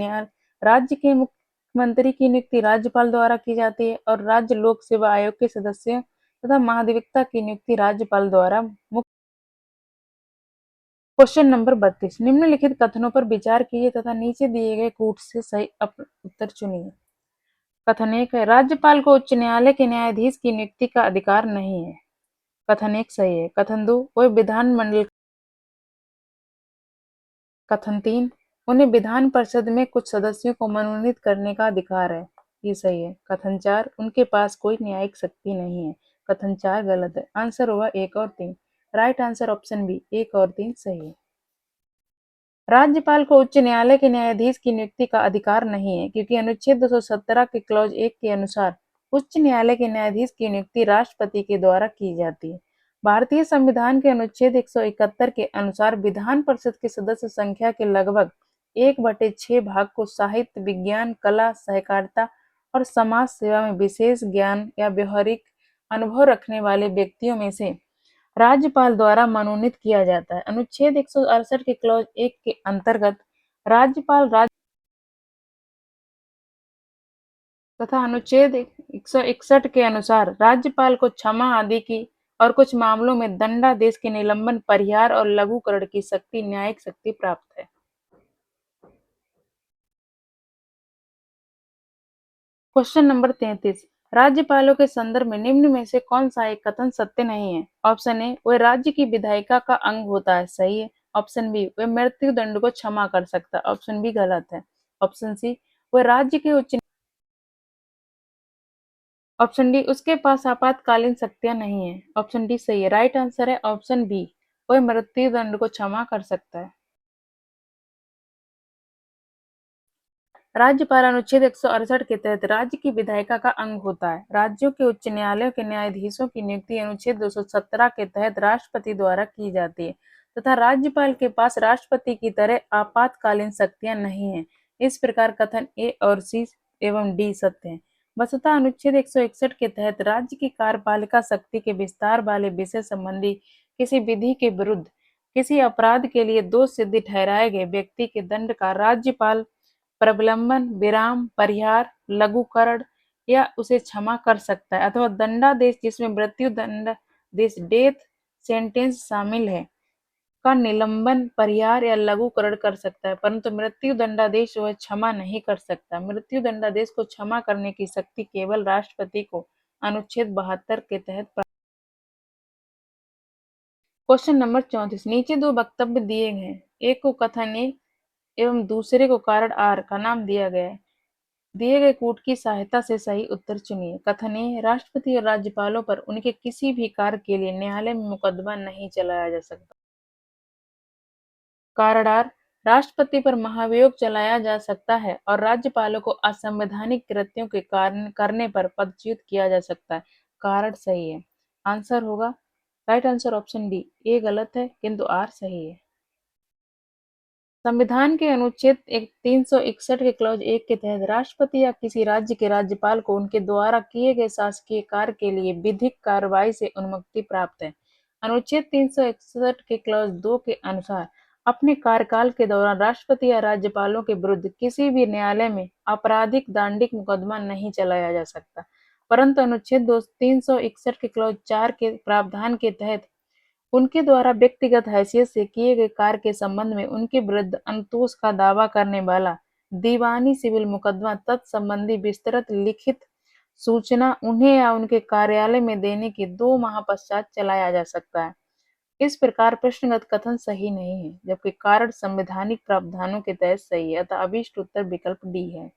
राज्य के मुख्यमंत्री की नियुक्ति राज्यपाल द्वारा की जाती है और राज्य लोक सेवा आयोग के सदस्यों तथा महाधिवक्ता की नियुक्ति राज्यपाल द्वारा। क्वेश्चन नंबर 32, निम्नलिखित कथनों पर विचार कीजिए तथा नीचे दिए गए कूट से सही उत्तर चुनिए। कथन 1 है, राज्यपाल को उच्च न्यायालय के न्यायाधीश की नियुक्ति का अधिकार नहीं है। कथन 1 सही है। कथन 2, वह विधानमंडल। कथन 3, उन्हें विधान परिषद में कुछ सदस्यों को मनोनीत करने का अधिकार है। ये सही है। कथन 4, उनके पास कोई न्यायिक शक्ति नहीं है। कथन 4 गलत है। आंसर होगा 1 और 3। राइट आंसर ऑप्शन बी, 1 और 3 सही है। राज्यपाल को उच्च न्यायालय के न्यायाधीश की नियुक्ति का अधिकार नहीं है, क्योंकि अनुच्छेद 217 के क्लॉज 1 के अनुसार उच्च न्यायालय के न्यायाधीश की नियुक्ति राष्ट्रपति के द्वारा की जाती है। भारतीय संविधान के अनुच्छेद 171 के अनुसार विधान परिषद के सदस्य संख्या के लगभग 1/6 भाग को साहित्य, विज्ञान, कला, सहकारिता और समाज सेवा में विशेष ज्ञान या व्यवहारिक अनुभव रखने वाले व्यक्तियों में से राज्यपाल द्वारा मनोनीत किया जाता है। अनुच्छेद 168 के क्लॉज 1 के अंतर्गत राज्यपाल तथा अनुच्छेद 161 के अनुसार राज्यपाल को क्षमा आदि की और कुछ मामलों में दंडादेश के निलंबन, परिहार और लघुकरण की शक्ति, न्यायिक शक्ति प्राप्त है। क्वेश्चन नंबर 33, राज्यपालों के संदर्भ में निम्न में से कौन सा एक कथन सत्य नहीं है? ऑप्शन ए, वह राज्य की विधायिका का अंग होता है, सही है। ऑप्शन बी, वह मृत्यु दंड को क्षमा कर सकता है, ऑप्शन बी गलत है। ऑप्शन सी, वह राज्य के उच्च। ऑप्शन डी, उसके पास आपातकालीन शक्तियां नहीं है, ऑप्शन डी सही है। राइट आंसर है ऑप्शन बी, वह मृत्यु दंड को क्षमा कर सकता है। राज्यपाल अनुच्छेद 168 के तहत राज्य की विधायिका का अंग होता है। राज्यों के उच्च न्यायालयों के न्यायाधीशों की नियुक्ति अनुच्छेद 217 के तहत राष्ट्रपति द्वारा की जाती है तथा राज्यपाल के पास राष्ट्रपति की तरह आपातकालीन शक्तियां नहीं है। इस प्रकार कथन ए और सी एवं डी सत्य है। वस्तुतः अनुच्छेद 161 के तहत राज्य की कार्यपालिका शक्ति के विस्तार वाले विषय संबंधी किसी विधि के विरुद्ध किसी अपराध के लिए दोष सिद्धि ठहराए गए व्यक्ति के दंड का राज्यपाल प्रबलंबन, विराम, परिहार, लघुकरण या उसे क्षमा कर सकता है अथवा दंडादेश जिसमें मृत्यु दंडादेश डेथ सेंटेंस शामिल है का निलंबन, परिहार या लघुकरण कर सकता है, परंतु मृत्यु दंडादेश वह क्षमा नहीं कर सकता। मृत्यु दंडादेश को क्षमा करने की शक्ति केवल राष्ट्रपति को अनुच्छेद 72 के तहत प्राप्त। क्वेश्चन नंबर 34, नीचे दो वक्तव्य दिए गए हैं, एक को कथन ए एवं दूसरे को कारण आर का नाम दिया गया है। दिए गए कूट की सहायता से सही उत्तर चुनिए। कथन ए, राष्ट्रपति और राज्यपालों पर उनके किसी भी कार्य के लिए न्यायालय में मुकदमा नहीं चलाया जा सकता। कारण आर, राष्ट्रपति पर महाभियोग चलाया जा सकता है और राज्यपालों को असंवैधानिक कृत्यों के कारण करने पर पदच्युत किया जा सकता है। कारण सही है। आंसर होगा राइट आंसर ऑप्शन डी, ए गलत है किंतु आर सही है। संविधान के अनुच्छेद 361 के क्लॉज 1 के तहत राष्ट्रपति या किसी राज्य के राज्यपाल को उनके द्वारा किए गए शासकीय कार्य के लिए विधिक कार्रवाई से अनुमति प्राप्त है। अनुच्छेद 361 के क्लॉज 2 के अनुसार अपने कार्यकाल के दौरान राष्ट्रपति या राज्यपालों के विरुद्ध किसी भी न्यायालय में आपराधिक दांडिक मुकदमा नहीं चलाया जा सकता, परंतु अनुच्छेद 361 के क्लॉज 4 के प्रावधान के तहत उनके द्वारा व्यक्तिगत हैसियत से किए गए कार्य के संबंध में उनके विरुद्ध अनुतोष का दावा करने वाला दीवानी सिविल मुकदमा तत्संबंधी विस्तृत लिखित सूचना उन्हें या उनके कार्यालय में देने के 2 माह पश्चात चलाया जा सकता है। इस प्रकार प्रश्नगत कथन सही नहीं है, जबकि कारण संवैधानिक प्रावधानों के तहत सही है, अतः अभीष्ट उत्तर विकल्प डी है।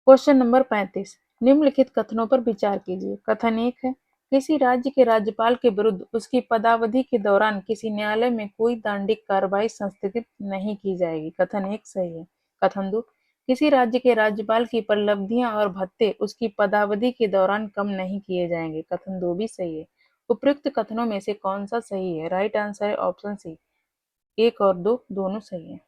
Question number 35। निम्नलिखित कथनों पर विचार कीजिए। कथन 1 है, किसी राज्य के राज्यपाल के विरुद्ध उसकी पदावधि के दौरान किसी न्यायालय में कोई दंडिक कार्रवाई संस्थापित नहीं की जाएगी। कथन 1 सही है। कथन 2, किसी राज्य के राज्यपाल की उपलब्धियां और भत्ते उसकी पदावधि के दौरान कम नहीं किए जाएंगे। कथन 2 भी सही है। उपयुक्त कथनों में से कौन सा सही है? राइट आंसर है ऑप्शन सी, 1 और 2 दोनों सही है।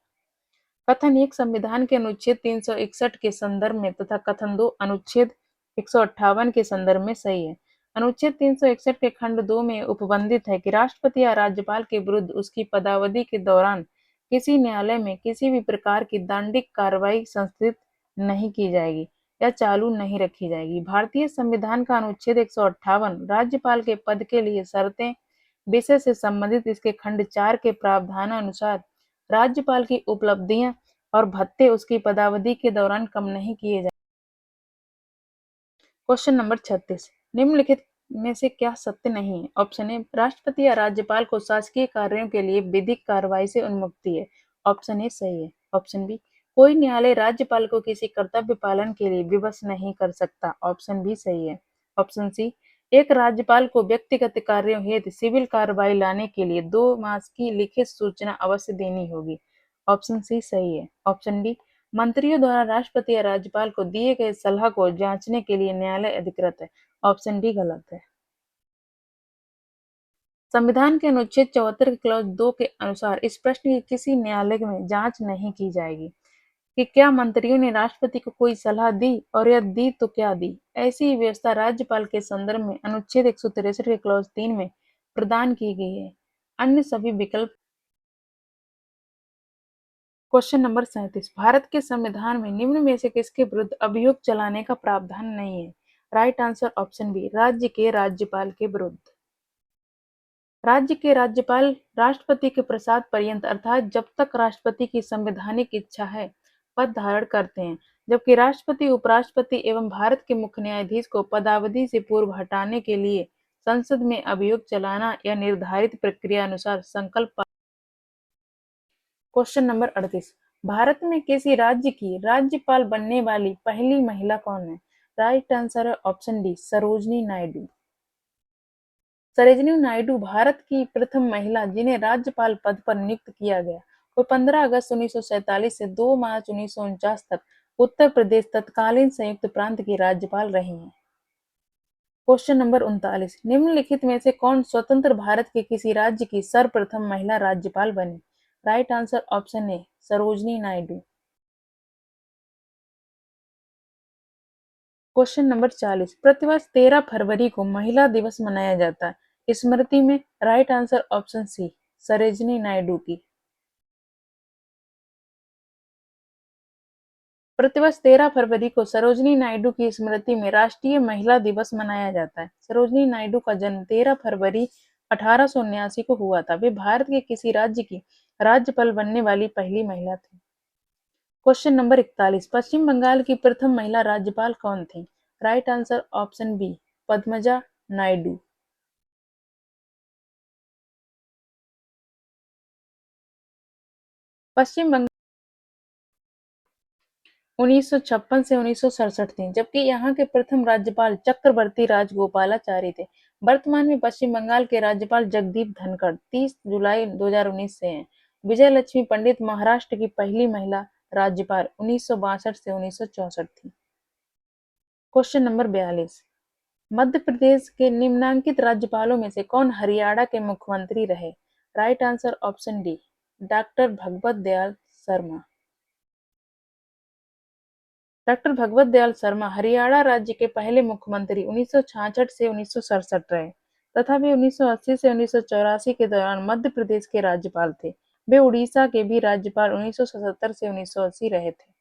कथन 1 संविधान के अनुच्छेद 361 के संदर्भ में तथा कथन 2 अनुच्छेद 158 के संदर्भ में सही है। अनुच्छेद 361 के खंड 2 में उपबंधित है कि राष्ट्रपति या राज्यपाल के विरुद्ध उसकी पदावधि के दौरान किसी न्यायालय में किसी भी प्रकार की दंडिक कार्रवाई संस्थित नहीं की जाएगी या चालू नहीं रखी जाएगी। भारतीय संविधान का अनुच्छेद 158 राज्यपाल के पद के लिए शर्तें विषय से संबंधित इसके खंड 4 के प्रावधानानुसार राज्यपाल की उपलब्धियां और भत्ते उसकी पदावधि के दौरान कम नहीं किए जाए। Question number 36। निम्नलिखित में से क्या सत्य नहीं है? ऑप्शन ए, राष्ट्रपति या राज्यपाल को शासकीय कार्यों के लिए विधिक कार्रवाई से उन्मुक्ति है। ऑप्शन ए सही है। ऑप्शन बी, कोई न्यायालय राज्यपाल को किसी कर्तव्य पालन के लिए विवश नहीं कर सकता। ऑप्शन बी सही है। ऑप्शन सी, एक राज्यपाल को व्यक्तिगत कार्यों हेतु सिविल कार्रवाई लाने के लिए 2 मास की लिखित सूचना अवश्य देनी होगी। ऑप्शन सी सही है। ऑप्शन डी, मंत्रियों द्वारा राष्ट्रपति या राज्यपाल को दिए गए सलाह को जांचने के लिए न्यायालय अधिकृत है। ऑप्शन डी गलत है। संविधान के अनुच्छेद 74 के क्लॉज 2 के अनुसार इस प्रश्न की किसी न्यायालय में जांच नहीं की जाएगी कि क्या मंत्रियों ने राष्ट्रपति को कोई सलाह दी और यदि दी तो क्या दी। ऐसी व्यवस्था राज्यपाल के संदर्भ में अनुच्छेद 163 के क्लॉज 3 में प्रदान की गई है। अन्य सभी विकल्प। Question number 37। भारत के संविधान में निम्न में से किसके विरुद्ध अभियोग चलाने का प्रावधान नहीं है? राइट आंसर ऑप्शन बी, राज्य के राज्यपाल के विरुद्ध। राज्य के राज्यपाल राष्ट्रपति के प्रसाद पर्यंत अर्थात जब तक राष्ट्रपति की संवैधानिक इच्छा है पद धारण करते हैं, जबकि राष्ट्रपति, उपराष्ट्रपति एवं भारत के मुख्य न्यायाधीश को पदावधि से पूर्व हटाने के लिए संसद में अभियोग चलाना या निर्धारित प्रक्रिया अनुसार संकल्प। Question number 38। भारत में किसी राज्य की राज्यपाल बनने वाली पहली महिला कौन है? राइट आंसर है ऑप्शन डी, सरोजनी नायडू। सरोजिनी नायडू भारत की प्रथम महिला जिन्हें राज्यपाल पद पर नियुक्त किया गया। वो 15 अगस्त 1947 से 2 मार्च 1949 तक उत्तर प्रदेश तत्कालीन संयुक्त प्रांत की राज्यपाल रही हैं। Question number 39। निम्नलिखित में से कौन स्वतंत्र भारत के किसी राज्य की सर्वप्रथम महिला राज्यपाल बनी? Right answer option A, Sarojini Naidu. Question number 40। प्रतिवर्ष 13 फरवरी को महिला दिवस मनाया जाता है स्मृति में। Right answer option C, Sarojini Naidu की। प्रतिवर्ष 13 फरवरी को सरोजिनी नायडू की स्मृति में राष्ट्रीय महिला दिवस मनाया जाता है। सरोजिनी नायडू का जन्म 13 फरवरी 1879 को हुआ था। वे भारत के किसी राज्य की राज्यपाल बनने वाली पहली महिला थी। Question number 41। पश्चिम बंगाल की प्रथम महिला राज्यपाल कौन थी? Right answer option B, Padmaja Naidu. Paschim Bangal 1956 से 1967 थी, जबकि यहाँ के प्रथम राज्यपाल चक्रवर्ती राजगोपालाचारी थे। वर्तमान में पश्चिम बंगाल के राज्यपाल जगदीप धनखड़ 30 जुलाई 2019 से हैं। विजय लक्ष्मी पंडित महाराष्ट्र की पहली महिला राज्यपाल 1962 से 1964 थी। Question number 42। मध्य प्रदेश के निम्नांकित राज्यपालों में से कौन हरियाणा के मुख्यमंत्री रहे? Right answer option D, doctor Bhagwat Dayal Sharma. Doctor Bhagwat Dayal Sharma Haryana राज्य के पहले मुख्यमंत्री 1966 से 1967 रहे तथा वे 1980 से 1984 के दौरान मध्य प्रदेश के राज्यपाल थे। वे उड़ीसा के भी राज्यपाल 1977 से 1980 रहे थे।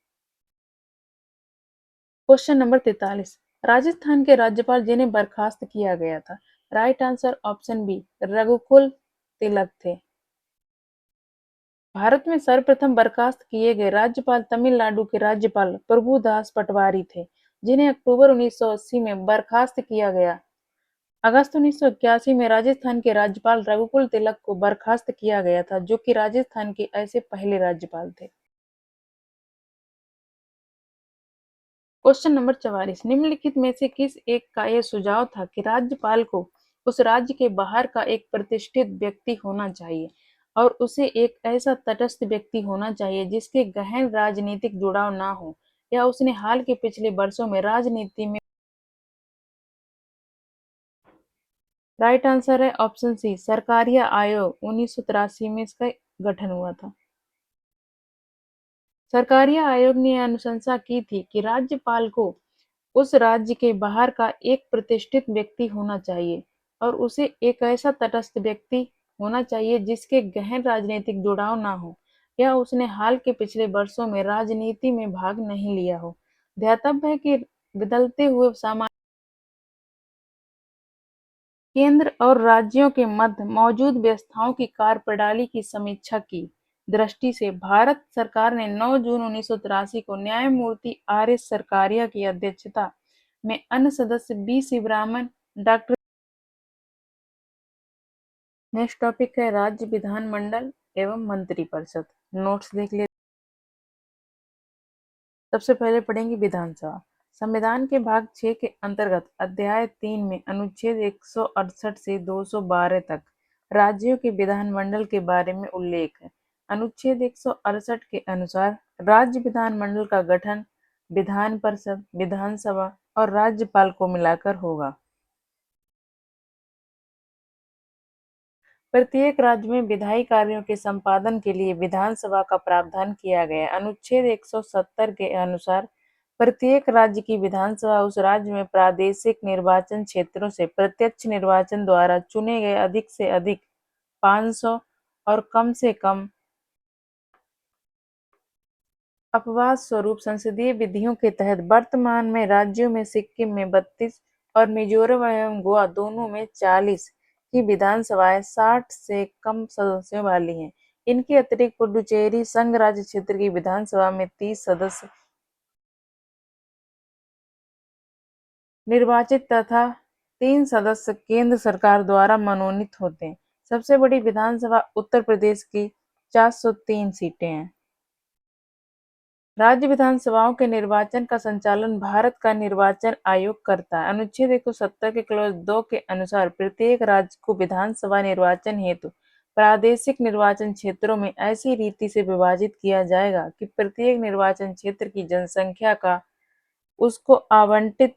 Question number 43। राजस्थान के राज्यपाल जिन्हें बर्खास्त किया गया था। राइट आंसर ऑप्शन बी, रघुकुल तिलक थे। भारत में सर्वप्रथम बर्खास्त किए गए राज्यपाल तमिलनाडु के राज्यपाल प्रभुदास पटवारी थे, जिन्हें अक्टूबर 1980 में बर्खास्त किया गया। अगस्त 1981 में राजस्थान के राज्यपाल रघुकुल तिलक को बर्खास्त किया गया था, जो कि राजस्थान के ऐसे पहले राज्यपाल थे। क्वेश्चन नंबर 44, निम्नलिखित में से किस एक का यह सुझाव था कि राज्यपाल को उस राज्य के बाहर का एक प्रतिष्ठित व्यक्ति होना चाहिए और उसे एक ऐसा तटस्थ व्यक्ति होना चाहिए जिसके गहन राजनीतिक जुड़ाव ना हो या उसने हाल के पिछले वर्षों में राजनीति में। राइट आंसर है ऑप्शन सी, सरकारिया आयोग 1983 में इसका गठन हुआ था। सरकारिया आयोग ने यह अनुशंसा की थी कि राज्यपाल को उस राज्य के बाहर का एक प्रतिष्ठित व्यक्ति होना चाहिए और उसे एक ऐसा तटस्थ व्यक्ति होना चाहिए जिसके गहन राजनीतिक जुड़ाव ना हो या उसने हाल के पिछले वर्षों में राजनीति में भाग नहीं लिया हो। ध्यातव्य है कि बदलते हुए सामाजिक केंद्र और राज्यों के मध्य मौजूद व्यवस्थाओं की कार्यप्रणाली की समीक्षा की दृष्टि से भारत सरकार ने 9 जून 1983 को न्यायमूर्ति आर एस सरकारिया की अध्यक्षता में अन्य सदस्य B Sivaraman, doctor. Next topic है राज्य विधानमंडल एवं मंत्रिपरिषद। नोट्स देख लेते। सबसे पहले पढ़ेंगे विधानसभा। संविधान के भाग 6 के अंतर्गत अध्याय 3 में अनुच्छेद 168 से 212 तक राज्यों के विधानमंडल के बारे में उल्लेख है। अनुच्छेद 168 के अनुसार राज्य विधानमंडल का गठन विधान परिषद, विधानसभा और राज्यपाल को मिलाकर होगा। प्रत्येक राज्य में विधायी कार्यों के संपादन के लिए विधानसभा का प्रावधान किया गया है। अनुच्छेद 170 के अनुसार प्रत्येक राज्य की विधानसभा उस राज्य में प्रादेशिक निर्वाचन क्षेत्रों से प्रत्यक्ष निर्वाचन द्वारा चुने गए अधिक से अधिक 500 और कम से कम अपवाद स्वरूप संसदीय विधियों के तहत वर्तमान में राज्यों में सिक्किम में 32 और मिजोरम एवं गोवा दोनों में 40 की विधानसभाएं 60 से कम सदस्यों वाली हैं। इनके अतिरिक्त पुडुचेरी संघ राज्य क्षेत्र की विधानसभा में 30 सदस्य निर्वाचित तथा 3 सदस्य केंद्र सरकार द्वारा मनोनीत होते हैं। सबसे बड़ी विधानसभा उत्तर प्रदेश की 403 सीटें हैं। राज्य विधानसभाओं के निर्वाचन का संचालन भारत का निर्वाचन आयोग करता है। अनुच्छेद 170 के क्लॉज 2 के अनुसार प्रत्येक राज्य को विधानसभा निर्वाचन हेतु प्रादेशिक निर्वाचन क्षेत्रों में ऐसी रीति से विभाजित किया जाएगा कि प्रत्येक निर्वाचन क्षेत्र की जनसंख्या का उसको आवंटित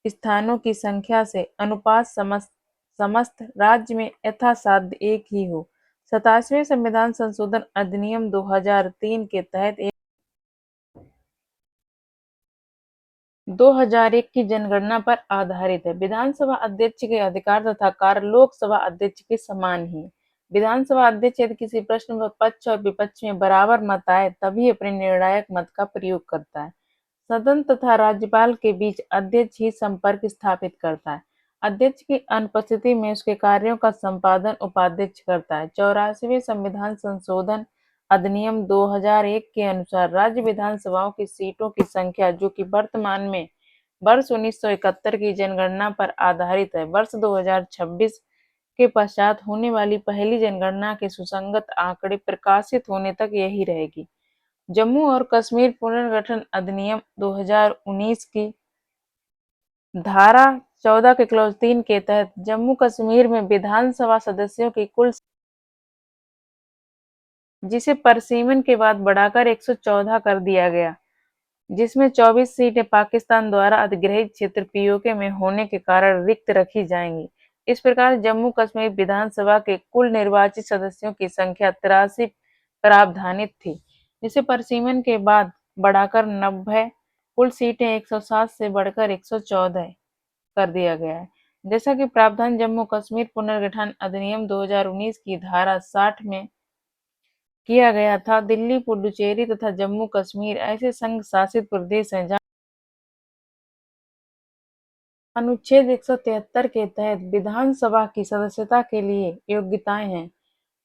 स्थानों की संख्या से अनुपात समस्त राज्य में यथासाध्य एक ही हो। 27वें संविधान संशोधन अधिनियम 2003 के तहत 2001 की जनगणना पर आधारित है। विधानसभा अध्यक्ष के अधिकार तथा कार्य लोकसभा अध्यक्ष के समान ही। विधानसभा अध्यक्ष यदि किसी प्रश्न पर पक्ष और विपक्ष में बराबर मत आए तभी अपने निर्णायक मत का प्रयोग करता है। सदन तथा राज्यपाल के बीच अध्यक्ष ही संपर्क स्थापित करता है। अध्यक्ष की अनुपस्थिति में उसके कार्यों का संपादन उपाध्यक्ष करता है। 84वें संविधान संशोधन अधिनियम 2001 के अनुसार राज्य विधानसभाओं की सीटों की संख्या जो कि वर्तमान में वर्ष 1971 की जनगणना पर आधारित है, वर्ष 2026 के पश्चात होने वाली पहली जनगणना के सुसंगत आंकड़े प्रकाशित होने तक यही रहेगी। जम्मू और कश्मीर पुनर्गठन अधिनियम 2019 की धारा 14 के क्लॉज 3 के तहत जम्मू कश्मीर में विधानसभा सदस्यों की कुल जिसे परिसीमन के बाद बढ़ाकर 114 कर दिया गया, जिसमें 24 सीटें पाकिस्तान द्वारा अधिग्रहित क्षेत्र पीओके में होने के कारण रिक्त रखी जाएंगी। इस प्रकार जम्मू कश्मीर विधानसभा के कुल निर्वाचित सदस्यों की संख्या 83 प्रावधानित थी, जिसे परिसीमन के बाद बढ़ाकर 90 कुल सीटें 107 से बढ़कर 114 कर दिया गया है। जैसा कि प्रावधान जम्मू कश्मीर पुनर्गठन अधिनियम 2019 की धारा 60 में किया गया था, दिल्ली, पुडुचेरी तथा जम्मू कश्मीर ऐसे संघ शासित प्रदेश हैं जहां अनुच्छेद 173 के तहत विधानसभा की सदस्यता के लिए योग्यताएं हैं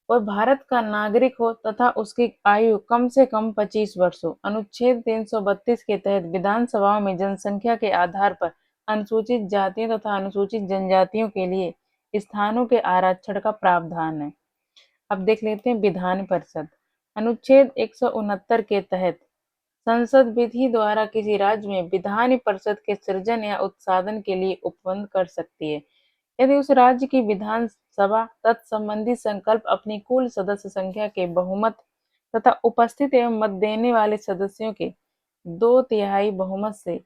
और भारत का नागरिक हो तथा उसकी आयु कम से कम 25 वर्ष हो। अनुच्छेद 332 के तहत विधानसभाओं में जनसंख्या के आधार पर अनुसूचित जातियों तथा अनुसूचित जनजातियों के लिए स्थानों के आरक्षण का प्रावधान है। अब देख लेते हैं विधान परिषद। अनुच्छेद 169 के तहत संसद विधि द्वारा किसी राज्य में विधान परिषद के सृजन या उत्साधन के लिए उपबंध कर सकती है, यदि उस राज्य की विधान सभा तत्संबंधी संकल्प अपनी कुल सदस्य संख्या के बहुमत तथा उपस्थित एवं मत देने वाले सदस्यों के 2/3 बहुमत से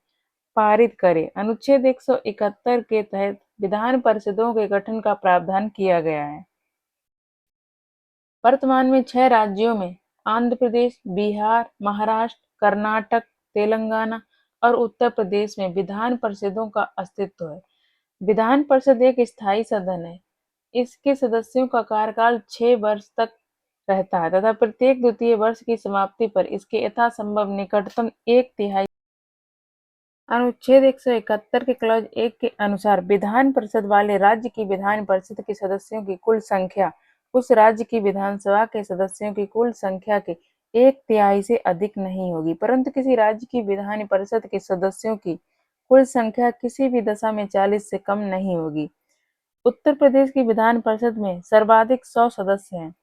पारित करे। अनुच्छेद 171 के तहत विधान परिषदों के गठन का प्रावधान किया गया है। वर्तमान में 6 राज्यों में आंध्र प्रदेश, बिहार, महाराष्ट्र, कर्नाटक, तेलंगाना और उत्तर प्रदेश में विधान परिषदों का अस्तित्व है। विधान परिषद एक स्थायी सदन है। इसके सदस्यों का कार्यकाल 6 वर्ष तक रहता है तथा प्रत्येक द्वितीय वर्ष की समाप्ति पर इसके यथासंभव निकटतम 1/3। अनुच्छेद 171 के क्लॉज 1 के अनुसार विधान परिषद वाले राज्य की विधान परिषद के सदस्यों की कुल संख्या उस राज्य की विधानसभा के सदस्यों की कुल संख्या के 1/3 से अधिक नहीं होगी, परंतु किसी राज्य की विधान परिषद के सदस्यों की कुल संख्या किसी भी दशा में 40 से कम नहीं होगी। उत्तर प्रदेश की विधान परिषद में सर्वाधिक 100 सदस्य हैं।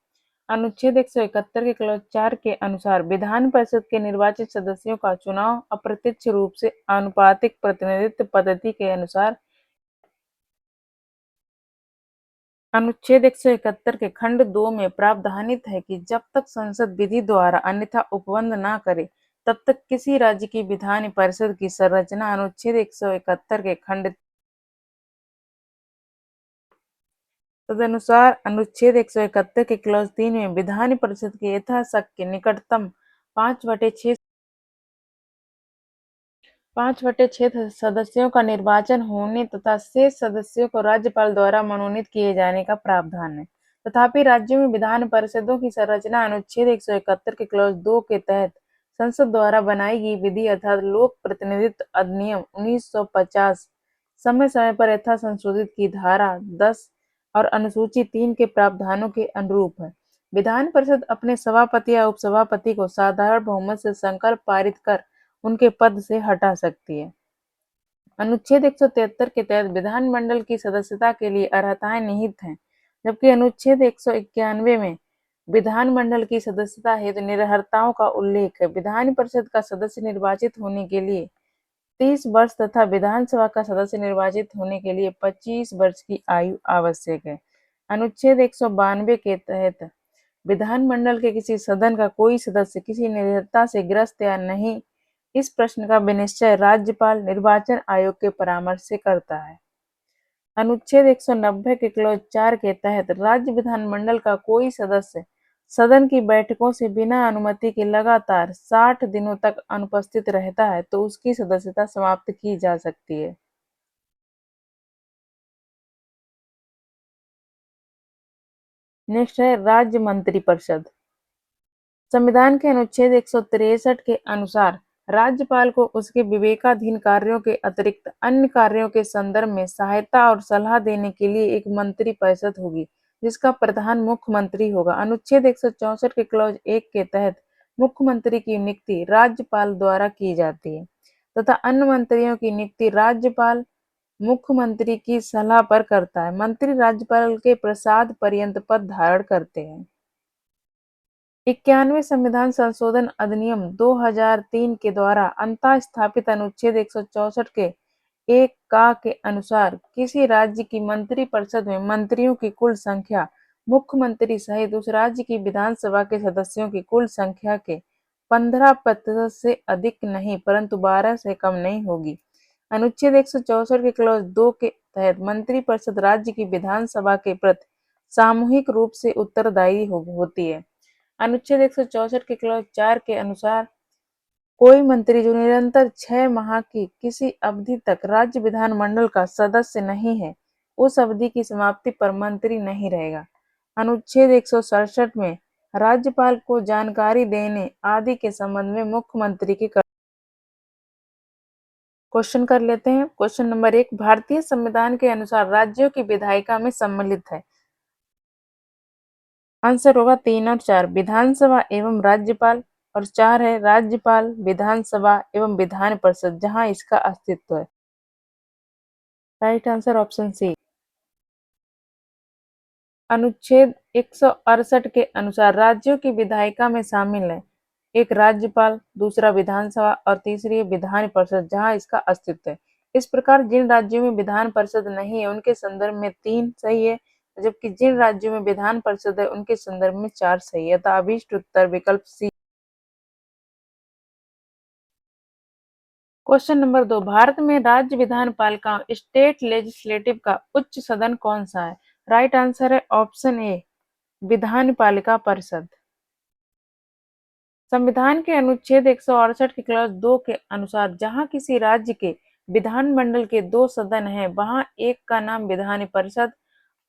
अनुच्छेद 171 के क्लॉज 4 के अनुसार विधान परिषद के निर्वाचित सदस्यों का चुनाव अप्रत्यक्ष रूप से आनुपातिक प्रतिनिधित्व पद्धति के अनुसार। अनुच्छेद 171 के खंड 2 में प्रावधानित है कि जब तक संसद विधि द्वारा अन्यथा उपबंध न करे, तब तक किसी राज्य की विधान परिषद की संरचना अनुच्छेद 171 के खंड तदनुसार अनुच्छेद 171 के क्लॉज 3 में विधान परिषद के यथाशक्य निकटतम 5/6 सदस्यों का निर्वाचन होने तथा शेष सदस्यों को राज्यपाल द्वारा मनोनीत किए जाने का प्रावधान है। तथापि राज्यों में विधान परिषदों की संरचना अनुच्छेद 171 के क्लॉज 2 के तहत संसद द्वारा बनाई गई विधि अर्थात लोक प्रतिनिधित्व अधिनियम 1950 समय समय पर यथा संशोधित की धारा 10 और अनुसूची 3 के प्रावधानों के अनुरूप है। विधान परिषद अपने सभापति या उपसभापति को साधारण बहुमत से संकल्प पारित कर उनके पद से हटा सकती है। अनुच्छेद 173 के तहत विधानमंडल की सदस्यता के लिए अर्हताएं निहित हैं, जबकि अनुच्छेद 191 में विधानमंडल की सदस्यता हेतु निरर्हताओं का उल्लेख है। विधान परिषद का सदस्य निर्वाचित होने के लिए 30 वर्ष तथा विधानसभा का सदस्य निर्वाचित होने के लिए 25 वर्ष की आयु आवश्यक है। अनुच्छेद 192 के तहत विधानमंडल के किसी सदन का कोई सदस्य किसी निर्धनता से ग्रस्त या नहीं, इस प्रश्न का विनिश्चय राज्यपाल निर्वाचन आयोग के परामर्श से करता है। अनुच्छेद 190 के क्लॉज 4 के तहत राज्य विधानमंडल का कोई सदस्य सदन की बैठकों से बिना अनुमति के लगातार 60 दिनों तक अनुपस्थित रहता है तो उसकी सदस्यता समाप्त की जा सकती है। नेक्स्ट है राज्य मंत्रिपरिषद। संविधान के अनुच्छेद 163 के अनुसार राज्यपाल को उसके विवेकाधीन कार्यों के अतिरिक्त अन्य कार्यों के संदर्भ में सहायता और सलाह देने के लिए एक मंत्रिपरिषद होगी, जिसका प्रधान मुख्यमंत्री होगा। अनुच्छेद 164 के क्लॉज 1 के तहत मुख्यमंत्री की नियुक्ति राज्यपाल द्वारा की जाती है तथा अन्य मंत्रियों की नियुक्ति राज्यपाल मुख्यमंत्री की सलाह पर करता है। मंत्री राज्यपाल के प्रसाद पर्यंत पद धारण करते हैं। 91 संविधान संशोधन अधिनियम 2003 के द्वारा अंतः स्थापित अनुच्छेद 164 के 1 का के अनुसार किसी राज्य की मंत्रिपरिषद में मंत्रियों की कुल संख्या मुख्यमंत्री सहित उस राज्य की विधानसभा के सदस्यों की कुल संख्या के 15% से अधिक नहीं, परंतु 12 से कम नहीं होगी। अनुच्छेद 164 के क्लॉज 2 के तहत मंत्रिपरिषद राज्य की विधानसभा के प्रति सामूहिक रूप से उत्तरदायी होती है। अनुच्छेद 164 के क्लॉज 4 के अनुसार कोई मंत्री जो निरंतर 6 माह की किसी अवधि तक राज्य विधानमंडल का सदस्य नहीं है, उस अवधि की समाप्ति पर मंत्री नहीं रहेगा। अनुच्छेद 167 में राज्यपाल को जानकारी देने आदि के संबंध में मुख्यमंत्री की क्वेश्चन कर लेते हैं। क्वेश्चन नंबर 1 भारतीय संविधान के अनुसार राज्यों की विधायिका में सम्मिलित है। आंसर होगा 3 और 4 विधानसभा एवं राज्यपाल और 4 है राज्यपाल, विधानसभा एवं विधान परिषद जहां इसका अस्तित्व है। Right answer option C. अनुच्छेद 168 के अनुसार राज्यों की विधायिका में शामिल है एक राज्यपाल, दूसरा विधानसभा और तीसरी है विधान परिषद जहां इसका अस्तित्व है। इस प्रकार जिन राज्यों में विधान परिषद नहीं है उनके संदर्भ में 3 सही है, जबकि जिन राज्यों में विधान परिषद है उनके संदर्भ में 4 सही है। अतः अभीष्ट उत्तर विकल्प सी। क्वेश्चन नंबर 2, भारत में राज्य विधान पालिकाओं स्टेट लेजिस्लेटिव का उच्च सदन कौन सा है? राइट आंसर है ऑप्शन ए विधान पालिका परिषद। संविधान के अनुच्छेद 168 के क्लॉज 2 के अनुसार जहां किसी राज्य के विधानमंडल के 2 सदन हैं वहां एक का नाम विधान परिषद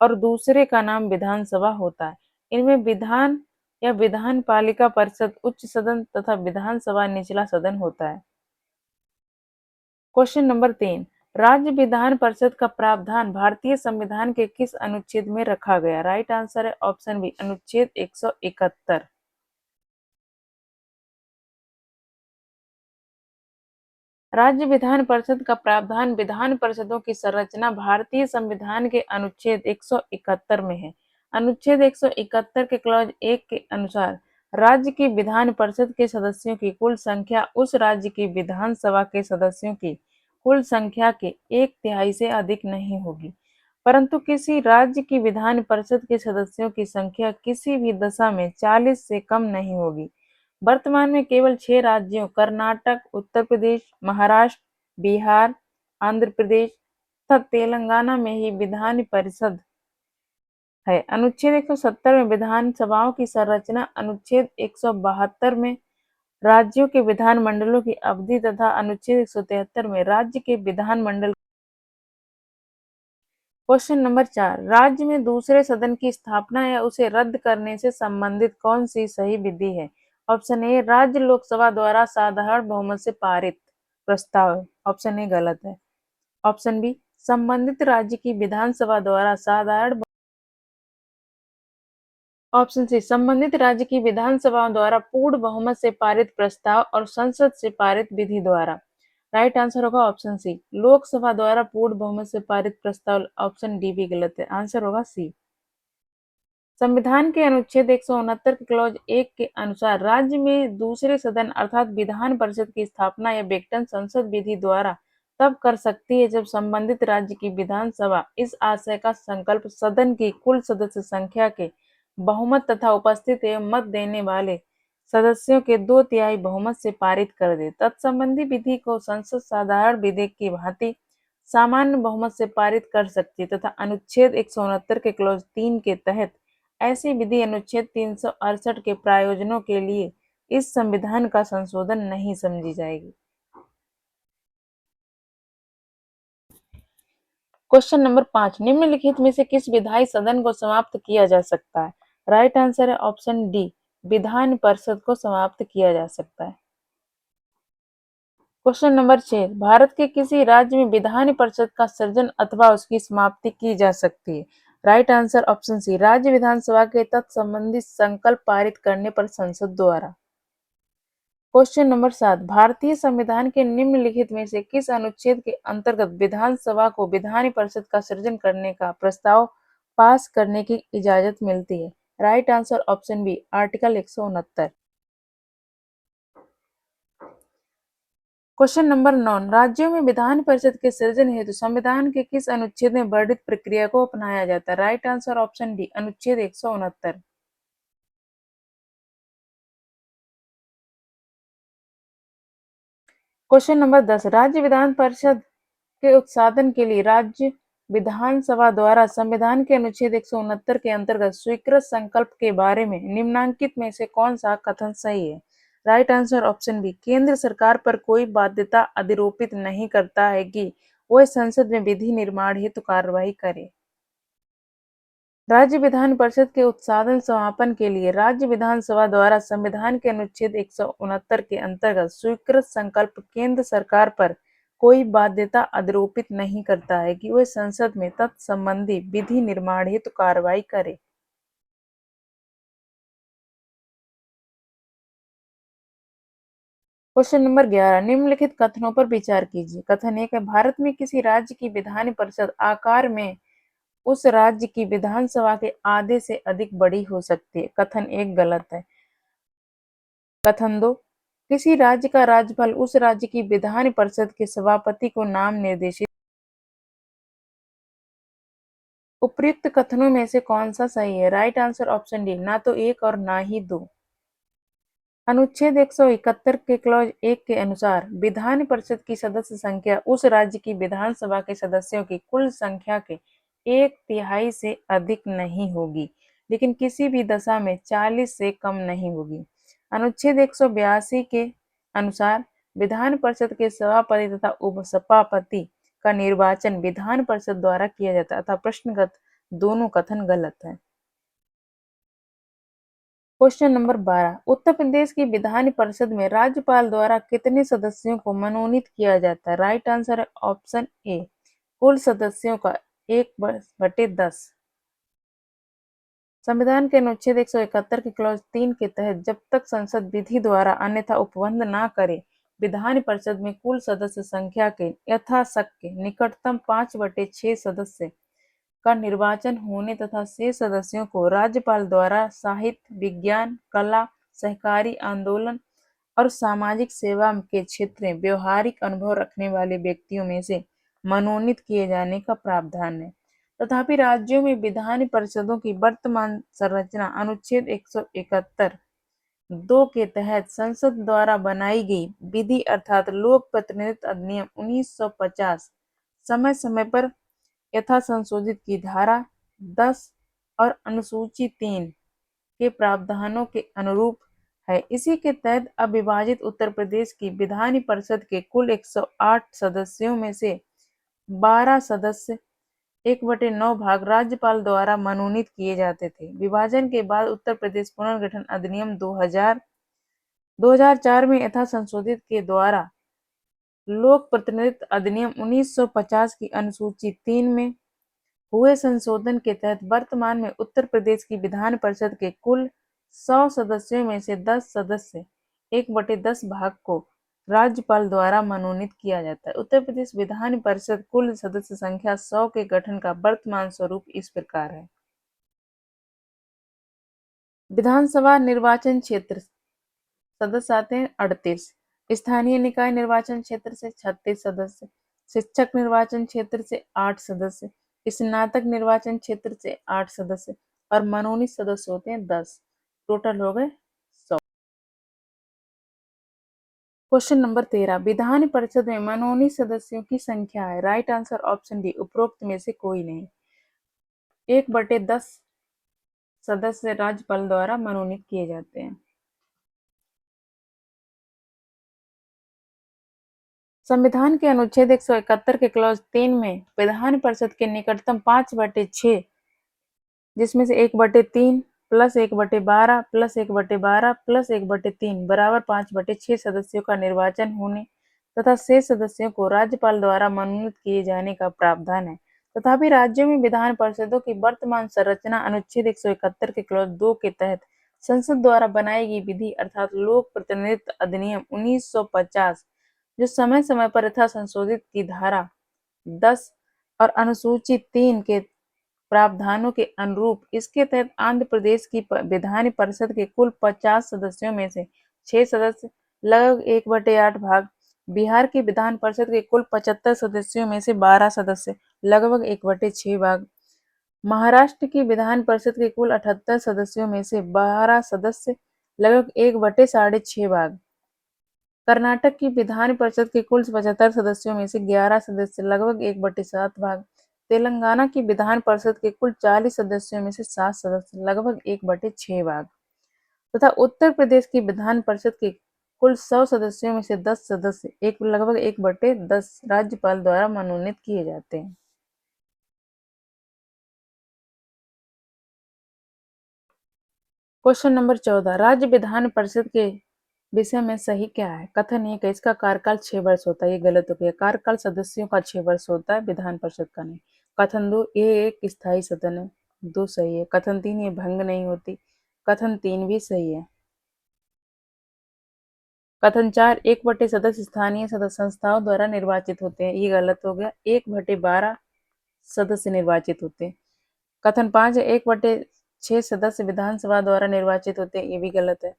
और दूसरे का नाम विधानसभा होता है। इनमें विधान या विधान पालिका परिषद उच्च सदन तथा विधानसभा निचला सदन होता है। क्वेश्चन नंबर 3, राज्य विधान परिषद का प्रावधान भारतीय संविधान के किस अनुच्छेद में रखा गया? राइट आंसर है ऑप्शन बी अनुच्छेद 171। राज्य विधान परिषद का प्रावधान विधान परिषदों की संरचना भारतीय संविधान के अनुच्छेद 171 में है। अनुच्छेद 171 के क्लॉज 1 के अनुसार राज्य की विधान परिषद के सदस्यों की कुल संख्या उस राज्य की विधानसभा के सदस्यों की कुल संख्या के 1/3 से अधिक नहीं होगी, परंतु किसी राज्य की विधान परिषद के सदस्यों की संख्या किसी भी दशा में 40 से कम नहीं होगी। वर्तमान में केवल 6 राज्यों कर्नाटक, उत्तर प्रदेश, महाराष्ट्र, बिहार, आंध्र प्रदेश तथा तेलंगाना में ही विधान परिषद है। अनुच्छेद 170 में विधानसभाओं की संरचना, अनुच्छेद 172 में राज्यों के विधानमंडलों की अवधि तथा अनुच्छेद 173 में राज्य के विधानमंडल। क्वेश्चन नंबर 4, राज्य में दूसरे सदन की स्थापना या उसे रद्द करने से संबंधित कौन सी सही विधि है? ऑप्शन ए राज्य लोकसभा द्वारा साधारण बहुमत से पारित प्रस्ताव, ऑप्शन ए गलत है। ऑप्शन बी संबंधित राज्य की विधानसभा द्वारा साधारण। ऑप्शन सी संबंधित राज्य की विधानसभाओं द्वारा पूर्ण बहुमत से पारित प्रस्ताव और संसद से पारित विधि द्वारा। राइट आंसर होगा ऑप्शन सी लोकसभा द्वारा पूर्ण बहुमत से पारित प्रस्ताव। ऑप्शन डी भी गलत है, आंसर होगा सी। संविधान के अनुच्छेद 169 के क्लॉज 1 के अनुसार राज्य में दूसरे सदन अर्थात विधान परिषद की स्थापना या विघटन संसद विधि द्वारा तब कर सकती है जब संबंधित राज्य की विधानसभा इस आशय का संकल्प सदन की कुल सदस्य संख्या के बहुमत तथा उपस्थित एवं मत देने वाले सदस्यों के 2/3 बहुमत से पारित कर दे। तत्संबंधी विधि को संसद साधारण विधि की भांति सामान्य बहुमत से पारित कर सकती है तथा अनुच्छेद 169 के क्लॉज 3 के तहत ऐसी विधि अनुच्छेद 368 के प्रायोजनों के लिए इस संविधान का संशोधन नहीं समझी जाएगी। क्वेश्चन नंबर 5, निम्नलिखित में से किस विधायी सदन को समाप्त किया जा सकता है? राइट आंसर है ऑप्शन डी विधान परिषद को समाप्त किया जा सकता है। क्वेश्चन नंबर 6, भारत के किसी राज्य में विधान परिषद का सृजन अथवा उसकी समाप्ति की जा सकती है? राइट आंसर ऑप्शन सी राज्य विधानसभा के तत्संबंधी संकल्प पारित करने पर संसद द्वारा। क्वेश्चन नंबर 7, भारतीय संविधान के निम्नलिखित में से किस अनुच्छेद के अंतर्गत विधानसभा को विधान परिषद का सृजन करने का प्रस्ताव पास करने की इजाजत मिलती है? Right answer option B article 169। Question number 9, राज्यों में विधान परिषद के सृजन हेतु संविधान के किस अनुच्छेद में वर्णित प्रक्रिया को अपनाया जाता है? राइट आंसर ऑप्शन डी अनुच्छेद 169। क्वेश्चन नंबर 10, राज्य विधान परिषद के उत्साधन के लिए राज्य विधानसभा द्वारा संविधान के अनुच्छेद 169 के अंतर्गत स्वीकृत संकल्प के बारे में निम्नलिखित में से कौन सा कथन सही है? राइट आंसर ऑप्शन बी केंद्र सरकार पर कोई बाध्यता अधिरोपित नहीं करता है कि वह संसद में विधि निर्माण हेतु कार्यवाही करे। राज्य विधान परिषद के उत्साधन समापन के लिए राज्य विधानसभा द्वारा संविधान के अनुच्छेद 169 के अंतर्गत स्वीकृत संकल्प केंद्र सरकार पर कोई बाध्यता अधिरोपित नहीं करता है कि वह संसद में तत्संबंधी विधि निर्माण हेतु कार्रवाई करे। क्वेश्चन नंबर 11, निम्नलिखित कथनों पर विचार कीजिए। कथन 1 है भारत में किसी राज्य की विधान परिषद आकार में उस राज्य की विधानसभा के आधे से अधिक बड़ी हो सकती है। कथन 1 गलत है। कथन 2, किसी राज्य का राज्यपाल उस राज्य की विधान परिषद के सभापति को नाम निर्देशित। उपर्युक्त कथनों में से कौन सा सही है? राइट आंसर ऑप्शन डी, ना तो एक और ना ही दो। अनुच्छेद 171 के क्लॉज 1 के अनुसार विधान परिषद की सदस्य संख्या उस राज्य की विधानसभा के सदस्यों की कुल संख्या के 1/3 से अधिक नहीं होगी, लेकिन किसी भी दशा में 40 से कम नहीं होगी। अनुच्छेद 182 के अनुसार विधान परिषद के सभापति तथा उपसभापति का निर्वाचन विधान परिषद द्वारा किया जाता है, अतः प्रश्नगत दोनों कथन गलत है। क्वेश्चन नंबर 12, उत्तर प्रदेश की विधान परिषद में राज्यपाल द्वारा कितने सदस्यों को मनोनीत किया जाता है? राइट आंसर है ऑप्शन ए, कुल सदस्यों का 1/10। संविधान के अनुच्छेद 171 के क्लॉज 3 के तहत जब तक संसद विधि द्वारा अन्यथा उपबंध न करे, विधान परिषद में कुल सदस्य संख्या के यथाशक्य निकटतम 5/6 सदस्य का निर्वाचन होने तथा शेष सदस्यों को राज्यपाल द्वारा साहित्य, विज्ञान, कला, सहकारी आंदोलन और सामाजिक सेवा के क्षेत्र में व्यवहारिक अनुभव रखने वाले व्यक्तियों में से मनोनीत किए जाने का प्रावधान है। तथापि राज्यों में विधान परिषदों की वर्तमान संरचना अनुच्छेद 171 2 के तहत संसद द्वारा बनाई गई विधि अर्थात लोक प्रतिनिधित्व अधिनियम 1950 समय समय पर यथा संशोधित की धारा 10 और अनुसूची 3 के प्रावधानों के अनुरूप है। इसी के तहत अविभाजित उत्तर प्रदेश की विधान परिषद के कुल 108 सदस्यों में से 12 सदस्य 1/9 भाग राज्यपाल द्वारा मनोनीत किए जाते थे। विभाजन के बाद उत्तर प्रदेश पुनर्गठन अधिनियम 2004 में यथा संशोधित के द्वारा लोक प्रतिनिधित्व अधिनियम 1950 की अनुसूची 3 में हुए संशोधन के तहत वर्तमान में उत्तर प्रदेश की विधान परिषद के कुल 100 सदस्यों में से 10 सदस्य 1/10 भाग को राज्यपाल द्वारा मनोनीत किया जाता है। उत्तर प्रदेश विधान परिषद कुल सदस्य संख्या 100 के गठन का वर्तमान स्वरूप इस प्रकार है। विधानसभा निर्वाचन क्षेत्र सदस्य आते हैं 38, स्थानीय निकाय निर्वाचन क्षेत्र से 36 सदस्य, शिक्षक निर्वाचन क्षेत्र से 8 सदस्य, स्नातक निर्वाचन क्षेत्र से 8 सदस्य और मनोनीत सदस्य होते हैं 10। टोटल हो गए 100। क्वेश्चन नंबर 13, विधान परिषद में मनोनीत सदस्यों की संख्या है। राइट आंसर ऑप्शन डी, उपरोक्त में से कोई नहीं। 1/10 सदस्य राज्यपाल द्वारा मनोनीत किए जाते हैं। संविधान के अनुच्छेद 171 के क्लॉज 3 में विधान परिषद के निकटतम 5/6 जिसमें से 1/3 प्लस 1/12 प्लस 1/12 प्लस 1/3 बराबर 5/6 सदस्यों का निर्वाचन होने तथा शेष सदस्यों को राज्यपाल द्वारा मनोनीत किए जाने का प्रावधान है। तथापि राज्यों में विधान परिषदों की वर्तमान संरचना अनुच्छेद 171 के क्लॉज 2 के तहत संसद द्वारा बनाई गई विधि अर्थात लोक प्रतिनिधित्व अधिनियम 1950 जो समय समय पर यथा संशोधित की धारा 10 और अनुसूची 3 के प्रावधानों के अनुरूप इसके तहत आंध्र प्रदेश की विधान परिषद के कुल 50 सदस्यों में से 6 सदस्य लगभग 1/8 भाग, बिहार की विधान परिषद के कुल 75 सदस्यों में से 12 सदस्य लगभग 1/6 भाग, महाराष्ट्र की विधान परिषद के कुल 78 सदस्यों में से 12 सदस्य लगभग 1/6.5 भाग, कर्नाटक की विधान परिषद के कुल 75 सदस्यों में से 11 सदस्य लगभग 1/7 भाग, तेलंगाना की विधान परिषद के कुल 40 सदस्यों में से 7 सदस्य लगभग 1/6 भाग तथा उत्तर प्रदेश की विधान परिषद के कुल 100 सदस्यों में से 10 सदस्य लगभग 1/10 राज्यपाल द्वारा मनोनीत किए जाते हैं। क्वेश्चन नंबर 14, राज्य विधान परिषद के विषय में सही क्या है? कथन 1 है इसका कार्यकाल 6 वर्ष होता है, ये गलत हो गया। कार्यकाल सदस्यों का 6 वर्ष होता है, विधान परिषद का नहीं। कथन 2, ये एक स्थायी सदन है, 2 सही है। कथन 3, ये भंग नहीं होती, कथन 3 भी सही है। कथन 4, 1/10 सदस्य स्थानीय सदस्य संस्थाओं द्वारा निर्वाचित होते हैं, ये गलत हो गया। 1/12 सदस्य निर्वाचित होते हैं। कथन 5 है 1/6 सदस्य विधानसभा द्वारा निर्वाचित होते हैं, ये भी गलत है।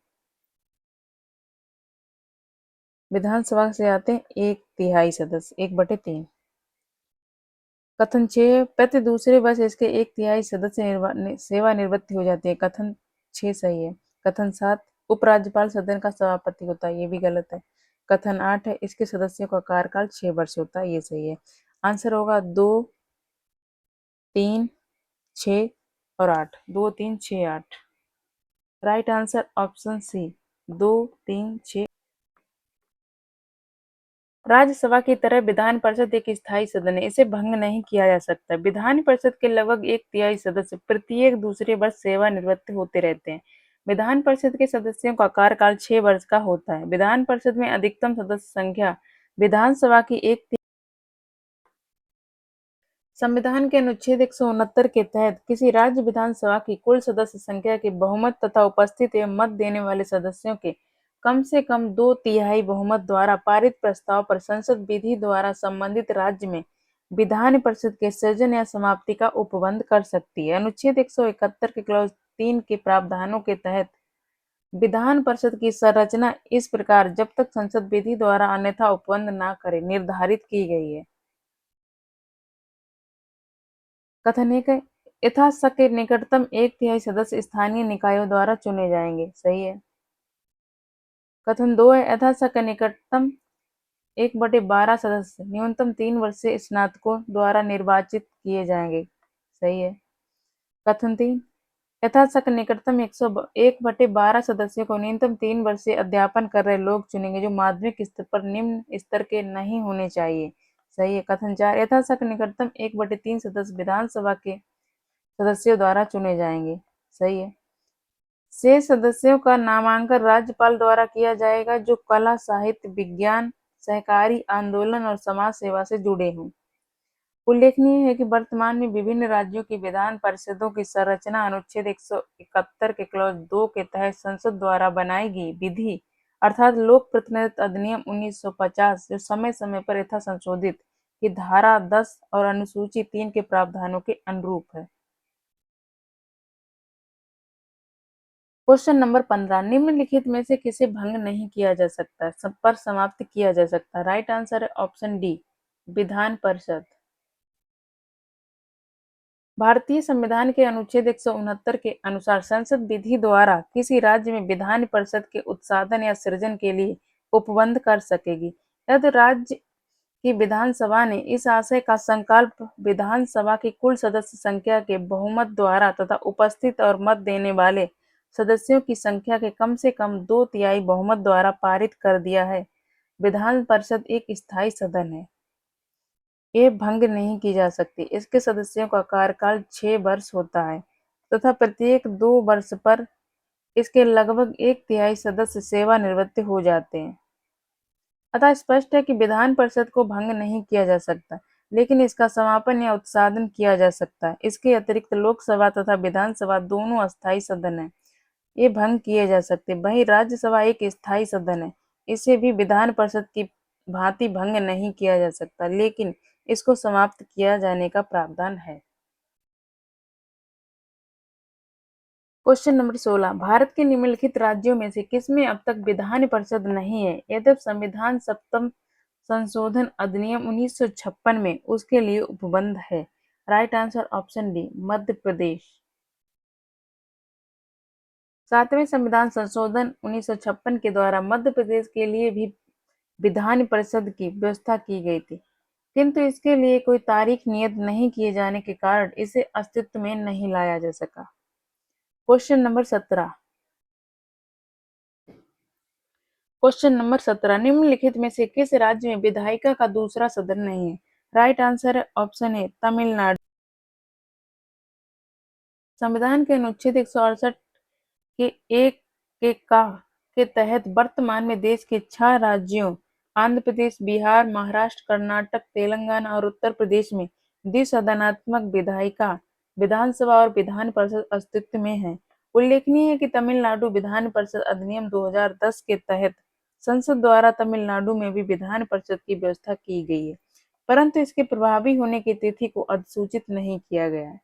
विधानसभा से आते हैं 1/3 सदस्य, 1/3। कथन 6 प्रति दूसरे वर्ष इसके 1/3 सदस्य सेवानिवृत्त हो जाते हैं। कथन 6 सही है। कथन 7 उपराज्यपाल सदन का सभापति होता है, ये भी गलत है। कथन 8 है इसके सदस्यों का कार्यकाल 6 वर्ष होता है, ये सही है। आंसर होगा 2, 3, 6 और 8। 2, 3, 6, 8। Right answer option C, 2, 3, 6। Rajya Sabha की तरह विधान परिषद एक स्थायी सदन है, इसे भंग नहीं किया जा सकता। विधान परिषद के लगभग 1/3 सदस्य प्रत्येक दूसरे वर्ष सेवानिवृत्त होते रहते हैं। विधान परिषद के सदस्यों का कार्यकाल 6 वर्ष का होता है। विधान परिषद में अधिकतम सदस्य संख्या विधानसभा की एक संविधान के अनुच्छेद 169 के तहत किसी राज्य विधानसभा की कुल सदस्य संख्या के बहुमत तथा उपस्थित एवं मत देने वाले सदस्यों के कम से कम 2/3 बहुमत द्वारा पारित प्रस्ताव पर संसद विधि द्वारा संबंधित राज्य में विधान परिषद के सृजन या समाप्ति का उपबंध कर सकती है। अनुच्छेद 171 के क्लॉज 3 के प्रावधानों के तहत विधान परिषद की संरचना इस प्रकार जब तक संसद विधि द्वारा अन्यथा उपबंध न करे निर्धारित की गई है। कथन 1 है यथाशक्य के निकटतम 1/3 सदस्य स्थानीय निकायों द्वारा चुने जाएंगे, सही है। कथन 2 है यथाशक्य के निकटतम 1/12 सदस्य न्यूनतम 3 वर्षीय स्नातकों द्वारा निर्वाचित किए जाएंगे, सही है। कथन 3 यथाशक्य निकटतम 1/12 सदस्यों को न्यूनतम 3 वर्षीय अध्यापन कर रहे लोग चुनेंगे जो माध्यमिक स्तर पर निम्न स्तर के नहीं होने चाहिए, सही है। कथन 4 यथाशक्य निकटतम 1/3 सदस्य विधानसभा के सदस्यों द्वारा चुने जाएंगे, सही है। शेष सदस्यों का नामांकन राज्यपाल द्वारा किया जाएगा जो कला, साहित्य, विज्ञान, सहकारी आंदोलन और समाज सेवा से जुड़े हों। उल्लेखनीय है कि वर्तमान में विभिन्न राज्यों की विधान परिषदों की संरचना अनुच्छेद 171 के क्लॉज 2 के तहत संसद द्वारा बनाई गई विधि अर्थात लोक प्रतिनिधित्व अधिनियम 1950 जो समय समय पर यथा संशोधित की धारा 10 और अनुसूची 3 के प्रावधानों के अनुरूप है। क्वेश्चन नंबर 15 निम्नलिखित में से किसे भंग नहीं किया जा सकता, सब पर समाप्त किया जा सकता। राइट आंसर है ऑप्शन डी, विधान परिषद। भारतीय संविधान के अनुच्छेद 169 के अनुसार संसद विधि द्वारा किसी राज्य में विधान परिषद के उत्साधन या सृजन के लिए उपबंध कर सकेगी यदि राज्य की विधानसभा ने इस आशय का संकल्प विधानसभा की कुल सदस्य संख्या के बहुमत द्वारा तथा उपस्थित और मत देने वाले सदस्यों की संख्या के कम से कम 2/3 बहुमत द्वारा पारित कर दिया है। विधान परिषद एक स्थायी सदन है, ये भंग नहीं की जा सकती। इसके सदस्यों का कार्यकाल 6 वर्ष होता है तथा प्रत्येक 2 वर्ष पर इसके लगभग 1/3 सदस्य सेवानिवृत्त हो जाते हैं। अतः स्पष्ट है कि विधान परिषद को भंग नहीं किया जा सकता, लेकिन इसका समापन या उत्साधन किया जा सकता है। इसके अतिरिक्त लोकसभा तथा विधानसभा दोनों अस्थायी सदन हैं, ये भंग किए जा सकते। वहीं राज्यसभा एक स्थायी सदन है, इसे भी विधान परिषद की भांति भंग नहीं किया जा सकता, लेकिन इसको समाप्त किया जाने का प्रावधान है। क्वेश्चन नंबर 16 भारत के निम्नलिखित राज्यों में से किसमें अब तक विधान परिषद नहीं है यद्यपि संविधान सप्तम संशोधन अधिनियम 1956 में उसके लिए उपबंध है। Right answer option D, Madhya Pradesh. 7वें संविधान संशोधन 1956 के द्वारा मध्य प्रदेश के लिए भी विधान परिषद की व्यवस्था की गई थी, किंतु इसके लिए कोई तारीख नियत नहीं किए जाने के कारण इसे अस्तित्व में नहीं लाया जा सका। क्वेश्चन नंबर 17 निम्नलिखित में से किस राज्य में विधायिका का दूसरा सदन नहीं है। राइट आंसर है ऑप्शन ए, तमिलनाडु। संविधान के अनुच्छेद 168 के एक के तहत वर्तमान में देश के 6 राज्यों आंध्र प्रदेश, बिहार, महाराष्ट्र, कर्नाटक, तेलंगाना और उत्तर प्रदेश में द्विसदनात्मक विधायिका विधानसभा और विधान परिषद अस्तित्व में है। उल्लेखनीय है कि तमिलनाडु विधान परिषद अधिनियम 2010 के तहत संसद द्वारा तमिलनाडु में भी विधान परिषद की व्यवस्था की गई है, परंतु इसके प्रभावी होने की तिथि को अधिसूचित नहीं किया गया है।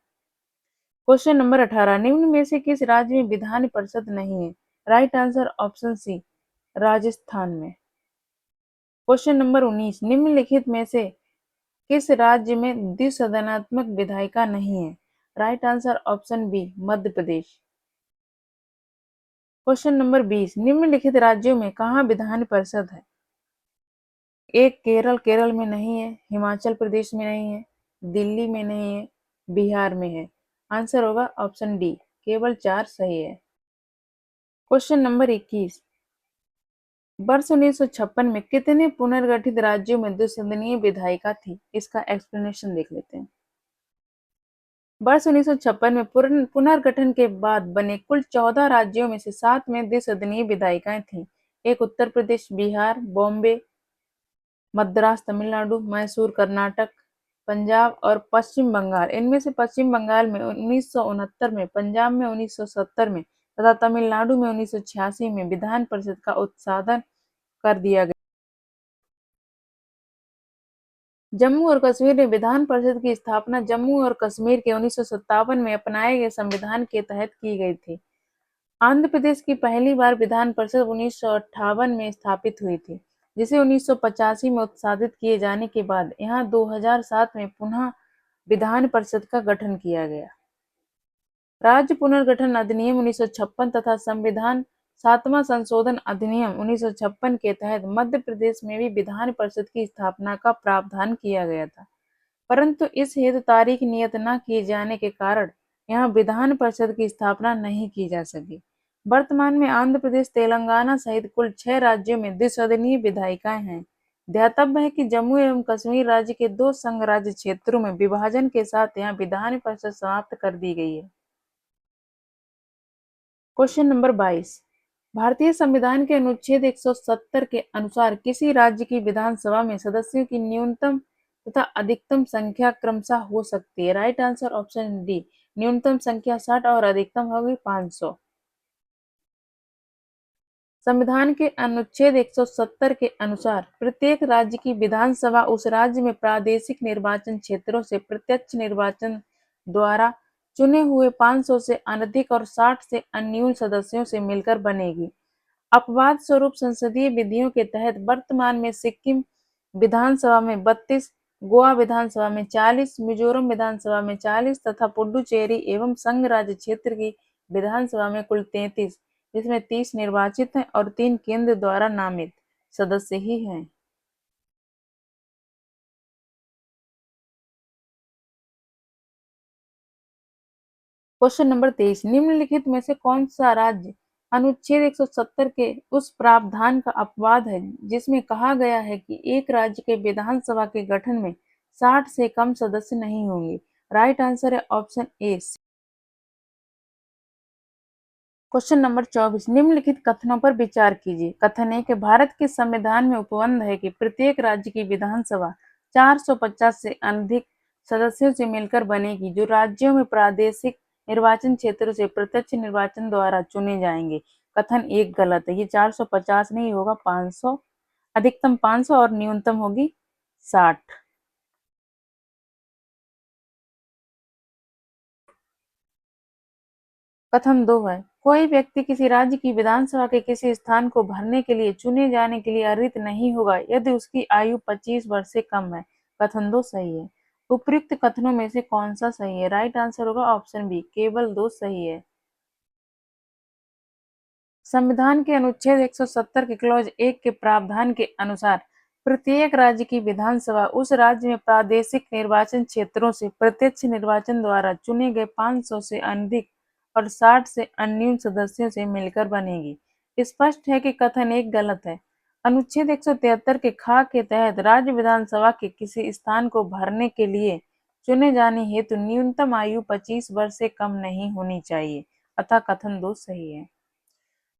क्वेश्चन नंबर 18 निम्न में से किस राज्य में विधान परिषद नहीं है। Right answer option C, Rajasthan में। क्वेश्चन नंबर 19, निम्नलिखित में से किस राज्य में द्विसदनात्मक विधायिका नहीं है? Right answer option B, Madhya Pradesh. Question number 20, निम्नलिखित राज्यों में कहाँ विधान परिषद है? एक, केरल, केरल में नहीं है। हिमाचल प्रदेश में नहीं है। दिल्ली में नहीं है। बिहार में है। आंसर होगा ऑप्शन डी, केवल 4 सही है। क्वेश्चन नंबर 21, वर्ष 1956 में कितने पुनर्गठित राज्यों में द्विसदनीय विधायिका थी? इसका एक्सप्लेनेशन देख लेते हैं। वर्ष 1956 में पुनर्गठन के बाद बने कुल 14 राज्यों में से 7 में द्विसदनीय विधायिकाएं थीं। एक उत्तर प्रदेश, बिहार, बॉम्बे, मद्रास तमिलनाडु, मैसूर कर्नाटक, पंजाब और पश्चिम बंगाल। इनमें से पश्चिम बंगाल में 1969 में, पंजाब में 1970 में तथा तमिलनाडु में 1986 में विधान परिषद का उत्साधन कर दिया गया। जम्मू और कश्मीर में विधान परिषद की स्थापना जम्मू और कश्मीर के 1957 में अपनाए गए संविधान के तहत की गई थी। आंध्र प्रदेश की पहली बार विधान परिषद 1958 में स्थापित हुई थी, जिसे 1985 में उत्साहित किए जाने के बाद यहाँ 2007 में पुनः विधान परिषद का गठन किया गया। राज्य पुनर्गठन अधिनियम 1956 तथा संविधान 7वां संशोधन अधिनियम 1956 के तहत मध्य प्रदेश में भी विधान परिषद की स्थापना का प्रावधान किया गया था, परंतु इस हेतु तारीख नियत न किए जाने के कारण यहाँ विधान परिषद की स्थापना नहीं की जा सकी। वर्तमान में आंध्र प्रदेश, तेलंगाना सहित कुल 6 राज्यों में द्विसदनीय विधायिकाएं हैं। ध्यातव्य है कि जम्मू एवं कश्मीर राज्य के 2 संघ राज्य क्षेत्रों में विभाजन के साथ यहाँ विधान परिषद समाप्त कर दी गई है। क्वेश्चन नंबर 22, भारतीय संविधान के अनुच्छेद 170 के अनुसार किसी राज्य की विधानसभा में सदस्यों की न्यूनतम तथा अधिकतम संख्या क्रमशः हो सकती है? राइट आंसर ऑप्शन डी, न्यूनतम संख्या 60 और अधिकतम होगी 500। संविधान के अनुच्छेद 170 के अनुसार प्रत्येक राज्य की विधानसभा उस राज्य में प्रादेशिक निर्वाचन क्षेत्रों से प्रत्यक्ष निर्वाचन द्वारा चुने हुए 500 से अनधिक और 60 से अन्यून सदस्यों से मिलकर बनेगी। अपवाद स्वरूप संसदीय विधियों के तहत वर्तमान में सिक्किम विधानसभा में 32, गोवा विधानसभा में 40, मिजोरम विधानसभा में 40 तथा पुडुचेरी एवं संघ राज्य क्षेत्र की विधानसभा में कुल 33, जिसमें 30 निर्वाचित हैं और 3 केंद्र द्वारा नामित सदस्य ही हैं। क्वेश्चन नंबर 23, निम्नलिखित में से कौन सा राज्य अनुच्छेद 170 के उस प्रावधान का अपवाद है जिसमें कहा गया है कि एक राज्य के विधानसभा के गठन में 60 से कम सदस्य नहीं होंगे? राइट आंसर है ऑप्शन ए। क्वेश्चन नंबर 24, निम्नलिखित कथनों पर विचार कीजिए। कथन है कि भारत के संविधान में उपबंध है कि प्रत्येक राज्य की विधानसभा 450 से अधिक सदस्यों से मिलकर बनेगी, जो राज्यों में प्रादेशिक निर्वाचन क्षेत्रों से प्रत्यक्ष निर्वाचन द्वारा चुने जाएंगे। कथन एक गलत है, ये 450 नहीं होगा 500, अधिकतम 500 और न्यूनतम होगी 60। कथन 2 है, कोई व्यक्ति किसी राज्य की विधानसभा के किसी स्थान को भरने के लिए चुने जाने के लिए अर्हित नहीं होगा यदि उसकी आयु 25 वर्ष से कम है। कथन 2 सही है। उपयुक्त कथनों में से कौन सा सही है? राइट आंसर होगा ऑप्शन बी, केवल 2 सही है। संविधान के अनुच्छेद 170 के क्लॉज 1 के प्रावधान के अनुसार प्रत्येक राज्य की विधानसभा उस राज्य में प्रादेशिक निर्वाचन क्षेत्रों से प्रत्यक्ष निर्वाचन द्वारा चुने गए 500 से अधिक और 60 से अन्यून सदस्यों से मिलकर बनेगी। स्पष्ट है कि कथन एक गलत है। अनुच्छेद 173 के खा के तहत राज्य विधानसभा के किसी स्थान को भरने के लिए चुने जाने हेतु न्यूनतम आयु 25 वर्ष से कम नहीं होनी चाहिए, अतः कथन 2 सही है।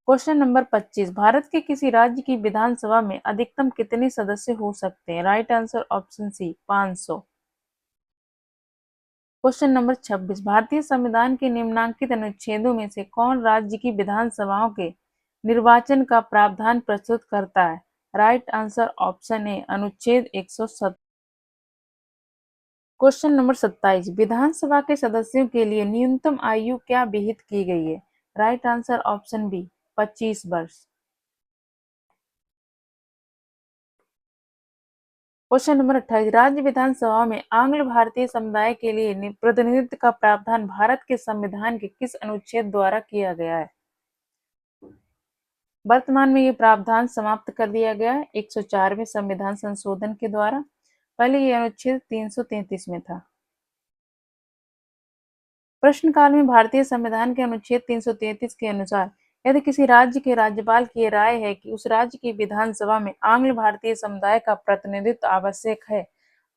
क्वेश्चन नंबर 25, भारत के किसी राज्य की विधानसभा में अधिकतम कितने सदस्य हो सकते हैं? Right answer option C, 500। Question number 26, भारतीय संविधान के निम्नलिखित अनुच्छेदों में से कौन राज्य की विधानसभाओं के निर्वाचन का प्रावधान प्रस्तुत करता है? राइट आंसर ऑप्शन ए, अनुच्छेद 170। क्वेश्चन नंबर 27, विधानसभा के सदस्यों के लिए न्यूनतम आयु क्या विहित की गई है? राइट आंसर ऑप्शन बी, 25 वर्ष। क्वेश्चन नंबर 28, राज्य विधानसभा में आंग्ल भारतीय समुदाय के लिए प्रतिनिधित्व का प्रावधान भारत के संविधान के किस अनुच्छेद द्वारा किया गया है? वर्तमान में ये प्रावधान समाप्त कर दिया गया है 104वें संविधान संशोधन के द्वारा। पहले ये अनुच्छेद 333 में था। प्रश्नकाल में भारतीय संविधान के अनुच्छेद 333 के अनुसार यदि किसी राज्य के राज्यपाल की राय है कि उस राज्य की विधानसभा में आंग्ल भारतीय समुदाय का प्रतिनिधित्व आवश्यक है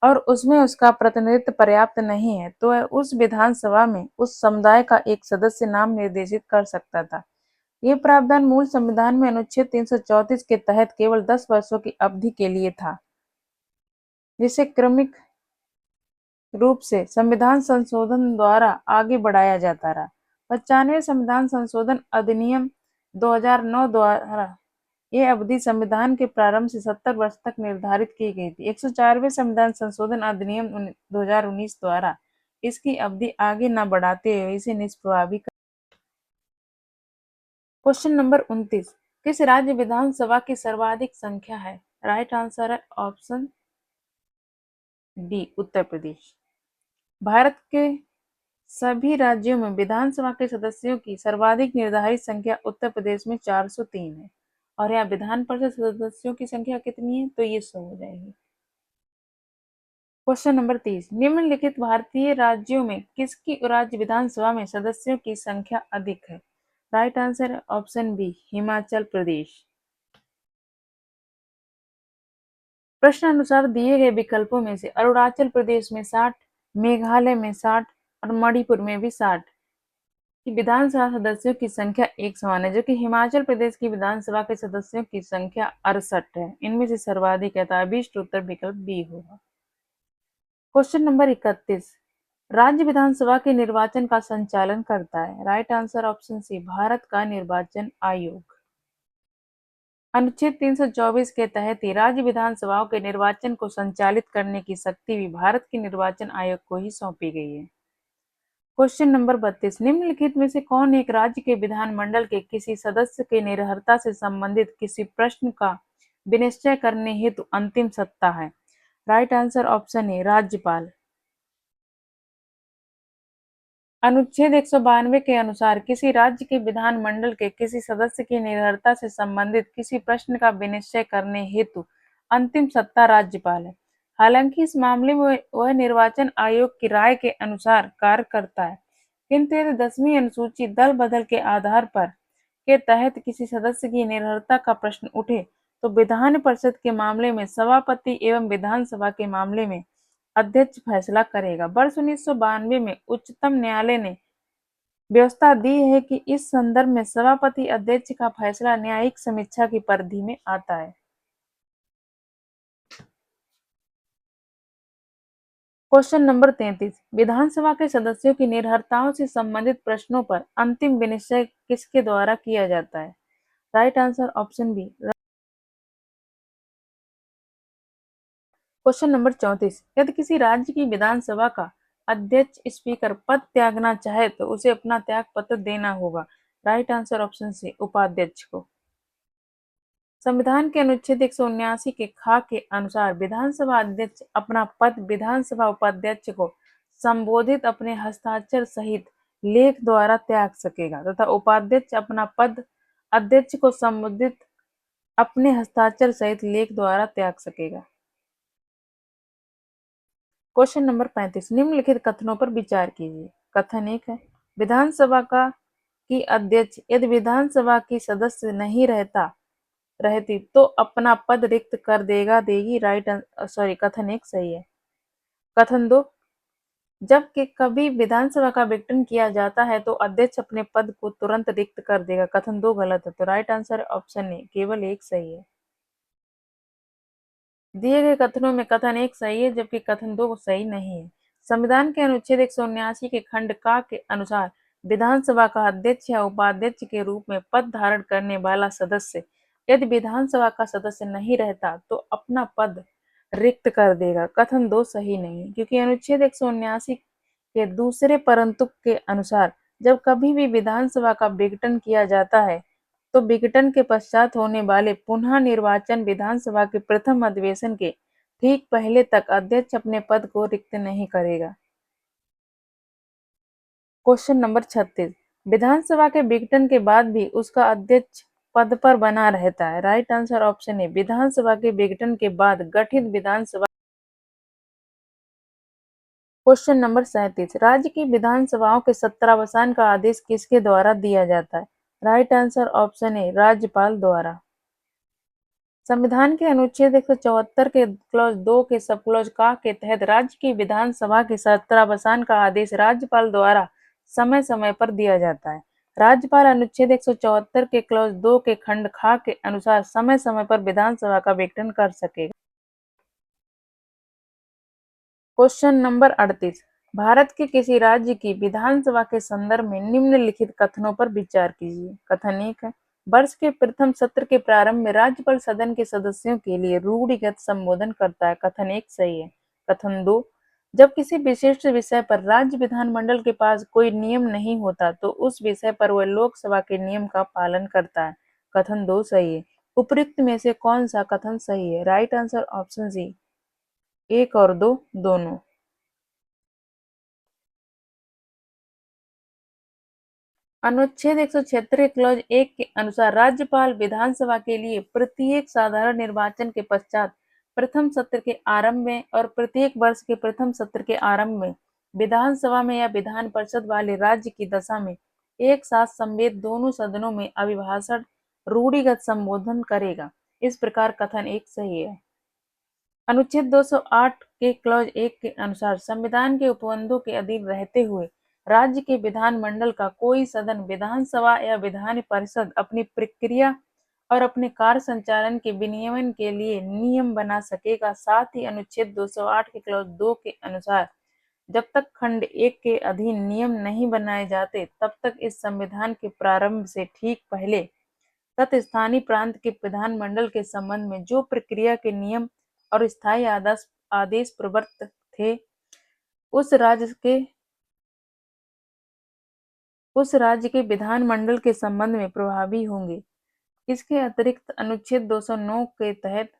और उसमें उसका प्रतिनिधित्व पर्याप्त नहीं है, तो वह उस विधानसभा में उस समुदाय का एक सदस्य नाम निर्देशित कर सकता था। ये प्रावधान मूल संविधान में अनुच्छेद 334 के तहत केवल 10 वर्षों की अवधि के लिए था, जिसे क्रमिक रूप से संविधान संशोधन द्वारा आगे बढ़ाया जाता रहा। 95वें संविधान संशोधन अधिनियम 2009 द्वारा यह अवधि संविधान के प्रारंभ से 70 वर्ष तक निर्धारित की गई थी। 104वें संविधान संशोधन अधिनियम 2019 द्वारा इसकी अवधि आगे न बढ़ाते हुए इसे निष्प्रभावी कर। क्वेश्चन नंबर 29, किस राज्य विधानसभा की सर्वाधिक संख्या है? राइट आंसर है ऑप्शन डी, उत्तर प्रदेश। भारत के सभी राज्यों में विधानसभा के सदस्यों की सर्वाधिक निर्धारित संख्या उत्तर प्रदेश में 403 है। और यहाँ विधान परिषद सदस्यों की संख्या कितनी है? तो ये 100 हो जाएगी। क्वेश्चन नंबर 30, निम्नलिखित भारतीय राज्यों में किसकी राज्य विधानसभा में सदस्यों की संख्या अधिक है? राइट आंसर है ऑप्शन बी, हिमाचल प्रदेश। प्रश्न अनुसार दिए गए विकल्पों में से अरुणाचल प्रदेश में 60, मेघालय में 60 और मणिपुर में भी 60 की विधानसभा सदस्यों की संख्या एक समान है, जो कि हिमाचल प्रदेश की विधानसभा के सदस्यों की संख्या 68 है। इनमें से सर्वाधिक है, तो अभीष्ट उत्तर विकल्प बी होगा। क्वेश्चन नंबर 31, राज्य विधानसभा के निर्वाचन का संचालन करता है? Right answer option C, Bharat का निर्वाचन आयोग। अनुच्छेद 324 के तहत ही राज्य विधानसभाओं के निर्वाचन को संचालित करने की शक्ति भी भारत के निर्वाचन आयोग को ही सौंपी गई है। क्वेश्चन नंबर 32, निम्नलिखित में से कौन एक राज्य के विधानमंडल के किसी सदस्य के निरर्हता से संबंधित किसी प्रश्न का विनिश्चय करने हेतु अंतिम सत्ता है? राइट आंसर ऑप्शन ए, राज्यपाल। अनुच्छेद 192 के अनुसार किसी राज्य के विधानमंडल के किसी सदस्य की निरर्हता से संबंधित किसी प्रश्न का विनिश्चय करने हेतु अंतिम सत्ता राज्यपाल है। हालांकि इस मामले में वह निर्वाचन आयोग की राय के अनुसार कार्य करता है, किंतु यदि 10वीं अनुसूची दल बदल के आधार पर के तहत किसी सदस्य की निरर्हता का प्रश्न उठे तो विधान परिषद के मामले में सभापति एवं विधानसभा के मामले में अध्यक्ष फैसला करेगा। वर्ष 1992 में उच्चतम न्यायालय ने व्यवस्था दी है कि इस संदर्भ में सभापति अध्यक्ष का फैसला न्यायिक समीक्षा की परिधि में आता है। क्वेश्चन नंबर 33, विधानसभा के सदस्यों की निरर्हताओं से संबंधित प्रश्नों पर अंतिम विनिश्चय किसके द्वारा किया जाता है? Right answer option B. Question number 34, यदि किसी राज्य की विधानसभा का अध्यक्ष स्पीकर पद त्यागना चाहे तो उसे अपना त्याग पत्र देना होगा। राइट आंसर ऑप्शन सी, उपाध्यक्ष को। संविधान के अनुच्छेद 179 के ख के अनुसार विधानसभा अध्यक्ष अपना पद विधानसभा उपाध्यक्ष को संबोधित अपने हस्ताक्षर सहित लेख द्वारा त्याग सकेगा तथा उपाध्यक्ष अपना पद अध्यक्ष को संबोधित अपने हस्ताक्षर सहित लेख द्वारा त्याग सकेगा। क्वेश्चन नंबर 35, निम्नलिखित कथनों पर विचार कीजिए। कथन 1 है, विधानसभा का की अध्यक्ष यदि विधानसभा की सदस्य नहीं रहती तो अपना पद रिक्त कर देगी। कथन 1 सही है। कथन 2, जब कि कभी विधानसभा का विघटन किया जाता है तो अध्यक्ष अपने पद को तुरंत रिक्त कर देगा। कथन 2 गलत है, तो राइट आंसर ऑप्शन ए, केवल 1 सही है। दिए गए कथनों में कथन 1 सही है जबकि कथन 2 सही नहीं है। संविधान के अनुच्छेद 179 के खंड का के अनुसार विधानसभा का अध्यक्ष या उपाध्यक्ष के रूप में पद धारण करने वाला सदस्य यदि विधानसभा का सदस्य नहीं रहता तो अपना पद रिक्त कर देगा। कथन 2 सही नहीं, क्योंकि अनुच्छेद 179 के दूसरे परंतु के अनुसार जब कभी भी विधानसभा का विघटन किया जाता है तो विघटन के पश्चात होने वाले पुनः निर्वाचन विधानसभा के प्रथम अधिवेशन के ठीक पहले तक अध्यक्ष अपने पद को रिक्त नहीं करेगा। Question number 36। विधानसभा के विघटन के बाद भी उसका अध्यक्ष पद पर बना रहता है। राइट आंसर ऑप्शन ए, विधानसभा के विघटन के बाद गठित विधानसभा। Question number 37। राज्य की विधानसभाओं के सत्रावसान का आदेश किसके द्वारा दिया जाता है? राइट आंसर ऑप्शन ए, राज्यपाल द्वारा। संविधान के अनुच्छेद 174 के क्लॉज 2 के सब क्लॉज का के तहत राज्य की विधानसभा के सत्रावसान का आदेश राज्यपाल द्वारा समय समय पर दिया जाता है। राज्यपाल अनुच्छेद 174 के क्लॉज 2 के खंड खा के अनुसार समय समय पर विधानसभा का विघटन कर सकेगा। Question number 38। भारत के किसी राज्य की विधानसभा के संदर्भ में निम्नलिखित कथनों पर विचार कीजिए। कथन 1 है, वर्ष के प्रथम सत्र के प्रारंभ में राज्यपाल सदन के सदस्यों के लिए रूढ़िगत संबोधन करता है। कथन 1 सही है। कथन 2, जब किसी विशिष्ट विषय पर राज्य विधानमंडल के पास कोई नियम नहीं होता तो उस विषय पर वह लोकसभा के नियम का पालन करता है। कथन 2 सही है। उपयुक्त में से कौन सा कथन सही है? राइट आंसर ऑप्शन सी, 1 और 2 दोनों। अनुच्छेद 176 क्लॉज 1 के अनुसार राज्यपाल विधानसभा के लिए प्रत्येक साधारण निर्वाचन के पश्चात प्रथम सत्र के आरंभ में और प्रत्येक वर्ष के प्रथम सत्र के आरंभ में विधानसभा में या विधान परिषद वाले राज्य की दशा में एक साथ समवेत दोनों सदनों में अभिभाषण रूढ़िगत संबोधन करेगा। इस प्रकार कथन 1 सही है। अनुच्छेद 208 के क्लॉज 1 के अनुसार संविधान के उपबंधों के अधीन रहते हुए राज्य के विधानमंडल का कोई सदन विधानसभा या विधान परिषद अपनी प्रक्रिया और अपने कार्य संचालन के विनियमन के लिए नियम बना सकेगा। साथ ही अनुच्छेद 208 के क्लॉज 2 के अनुसार जब तक खंड 1 के अधीन नियम नहीं बनाए जाते तब तक इस संविधान के प्रारंभ से ठीक पहले तत्स्थानीय प्रांत के विधानमंडल के संबंध में जो प्रक्रिया के नियम और स्थायी आदेश प्रवर्त थे उस राज्य के विधानमंडल के संबंध में प्रभावी होंगे। इसके अतिरिक्त अनुच्छेद 209 के तहत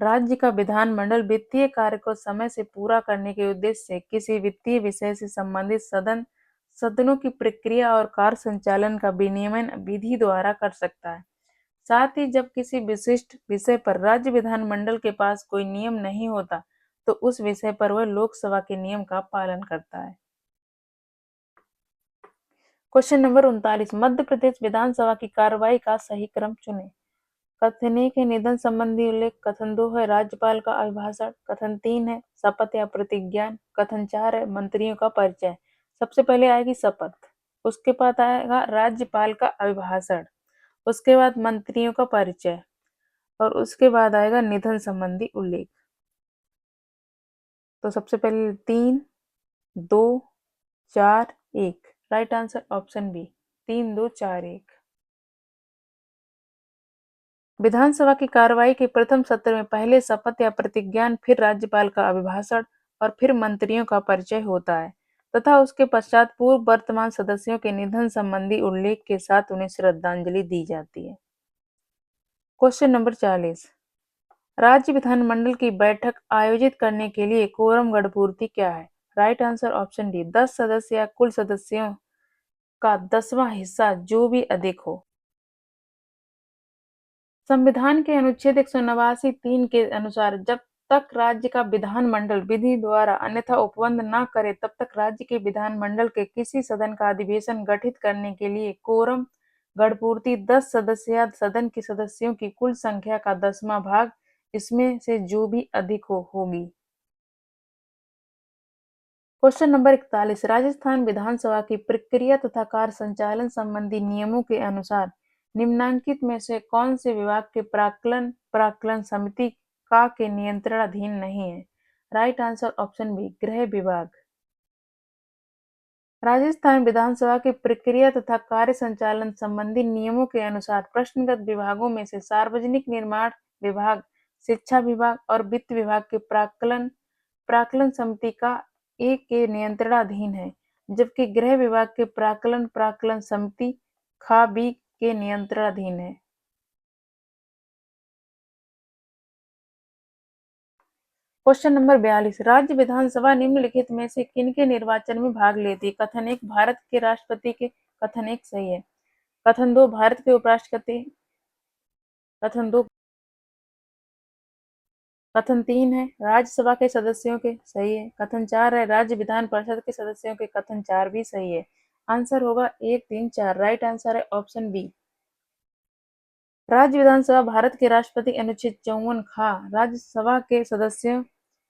राज्य का विधानमंडल वित्तीय कार्य को समय से पूरा करने के उद्देश्य से किसी वित्तीय विषय से संबंधित सदनों की प्रक्रिया और कार्य संचालन का विनियमन विधि द्वारा कर सकता है। साथ ही जब किसी विशिष्ट विषय पर राज्य विधानमंडल के पास कोई नियम नहीं होता तो उस विषय पर वह लोकसभा के नियम का पालन करता है। Question number 39। मध्य प्रदेश विधानसभा की कार्रवाई का सही क्रम चुनें। कथन 1 है निधन संबंधी उल्लेख। कथन 2 है राज्यपाल का अभिभाषण। कथन 3 है शपथ या प्रतिज्ञान। कथन 4 है मंत्रियों का परिचय। सबसे पहले आएगी शपथ, उसके बाद आएगा राज्यपाल का अभिभाषण, उसके बाद मंत्रियों का परिचय और उसके बाद आएगा निधन संबंधी उल्लेख। तो सबसे पहले 3, 2, 4, 1। Right answer option B, 3, 2, 4, 1। विधानसभा की कार्रवाई के प्रथम सत्र में पहले शपथ या प्रतिज्ञान, फिर राज्यपाल का अभिभाषण और फिर मंत्रियों का परिचय होता है तथा उसके पश्चात पूर्व वर्तमान सदस्यों के निधन संबंधी उल्लेख के साथ उन्हें श्रद्धांजलि दी जाती है। Question number 40। राज्य विधानमंडल की बैठक आयोजित करने के लिए कोरम गढ़पूर्ति क्या है? राइट आंसर ऑप्शन डी, 10 सदस्य या कुल सदस्यों का 10वां हिस्सा जो भी अधिक हो। संविधान के अनुच्छेद 189 3 के अनुसार जब तक राज्य का विधानमंडल विधि द्वारा अन्यथा उपबंध न करे तब तक राज्य के विधानमंडल के किसी सदन का अधिवेशन गठित करने के लिए कोरम गढ़पूर्ति 10 सदस्य या सदन के सदस्यों की कुल संख्या का 10वां भाग इसमें से जो भी अधिक होगी। Question number 41। राजस्थान विधानसभा की प्रक्रिया तथा कार्य संचालन संबंधी नियमों के अनुसार निम्नलिखित में से कौन से विभाग के प्राक्कलन समिति का के नियंत्रणाधीन नहीं है? राइट आंसर ऑप्शन बी, गृह विभाग। राजस्थान विधानसभा की प्रक्रिया तथा कार्य संचालन संबंधी नियमों के अनुसार प्रश्नगत विभागों में से सार्वजनिक निर्माण विभाग, शिक्षा विभाग और वित्त विभाग के प्राक्कलन समिति का एक के नियंत्रणाधीन है, जबकि गृह विभाग के प्राक्कलन समिति खा बी के नियंत्रणाधीन है। क्वेश्चन नंबर 42 राज्य विधानसभा निम्नलिखित में से किनके निर्वाचन में भाग लेती है? कथन 1 भारत के राष्ट्रपति के, कथन 1 सही है। कथन 2 भारत के उपराष्ट्रपति, कथन 2, कथन 3 है राज्यसभा के सदस्यों के, सही है। कथन 4 है राज्य विधान परिषद के सदस्यों के, कथन 4 भी सही है। आंसर होगा 1, 3, 4। राइट आंसर है ऑप्शन बी। राज्य विधानसभा भारत के राष्ट्रपति अनुच्छेद 54 खा राज्यसभा के सदस्यों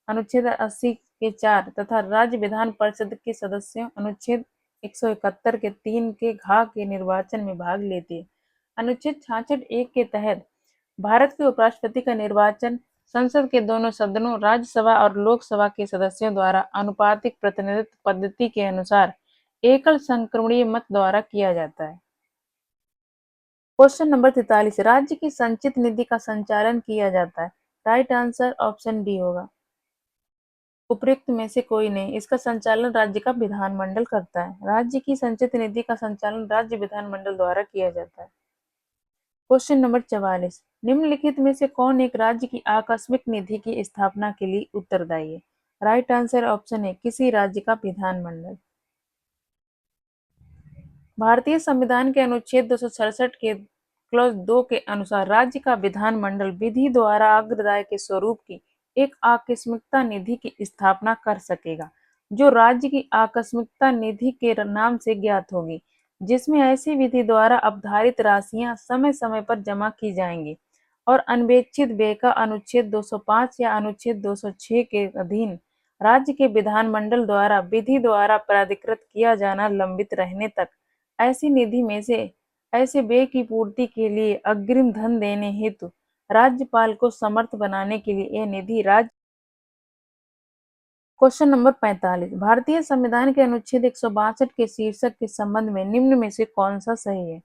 अनुच्छेद 80 के 4 तथा राज्य विधान परिषद के सदस्यों अनुच्छेद 171 के 3 के घा के निर्वाचन में भाग लेती है। अनुच्छेद 66(1) के तहत भारत के उपराष्ट्रपति का निर्वाचन संसद के दोनों सदनों राज्यसभा और लोकसभा के सदस्यों द्वारा अनुपातिक प्रतिनिधित्व पद्धति के अनुसार एकल संक्रमणीय मत द्वारा किया जाता है। क्वेश्चन नंबर 43 राज्य की संचित निधि का संचालन किया जाता है। राइट आंसर ऑप्शन डी होगा। उपयुक्त में से कोई नहीं, इसका संचालन राज्य का विधानमंडल करता है। राज्य की संचित निधि का संचालन राज्य विधानमंडल द्वारा किया जाता है। क्वेश्चन नंबर 44 निम्नलिखित में से कौन एक राज्य की आकस्मिक निधि की स्थापना के लिए उत्तरदायी है? राइट आंसर ऑप्शन है किसी राज्य का विधानमंडल। भारतीय संविधान के अनुच्छेद 267 के क्लॉज 2 के अनुसार राज्य का विधानमंडल विधि द्वारा अग्रदाय के स्वरूप की एक आकस्मिकता निधि की स्थापना कर सकेगा, जो राज्य की आकस्मिकता निधि के नाम से ज्ञात होगी, जिसमें ऐसी विधि द्वारा अवधारित राशियां समय समय पर जमा की जाएंगी और अनपेक्षित व्यय का अनुच्छेद 205 या अनुच्छेद 206 के अधीन राज्य के विधानमंडल द्वारा विधि द्वारा प्राधिकृत किया जाना लंबित रहने तक ऐसी निधि में से ऐसे व्यय की पूर्ति के लिए अग्रिम धन देने हेतु राज्यपाल को समर्थ बनाने के लिए यह निधि राज्य। क्वेश्चन नंबर 45 भारतीय संविधान के अनुच्छेद 162 के शीर्षक के संबंध में निम्न में से कौन सा सही है?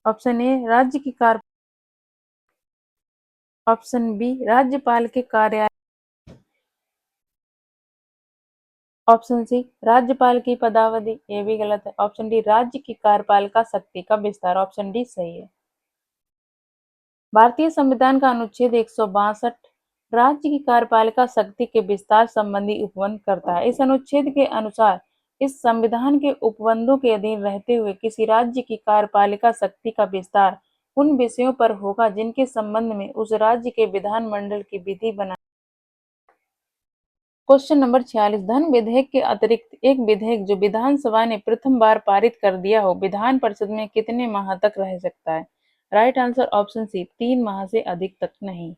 ऑप्शन ए राज्य की कार्य, ऑप्शन बी राज्यपाल के कार्यालय, ऑप्शन सी राज्यपाल की पदावधि, ये भी गलत है। ऑप्शन डी राज्य की कार्यपालिका शक्ति का विस्तार, ऑप्शन डी सही है। भारतीय संविधान का अनुच्छेद 162 राज्य की कार्यपालिका शक्ति के विस्तार संबंधी उपबंध करता है। इस अनुच्छेद के अनुसार इस संविधान के उपबंधों के अधीन रहते हुए किसी राज्य की कार्यपालिका शक्ति का विस्तार उन विषयों पर होगा जिनके संबंध में उस राज्य के विधानमंडल की विधि बना। क्वेश्चन नंबर 46 धन विधेयक के अतिरिक्त एक विधेयक जो विधानसभा ने प्रथम बार पारित कर दिया हो विधान परिषद में कितने माह तक रह सकता है? राइट आंसर ऑप्शन सी 3 माह से अधिक तक नहीं।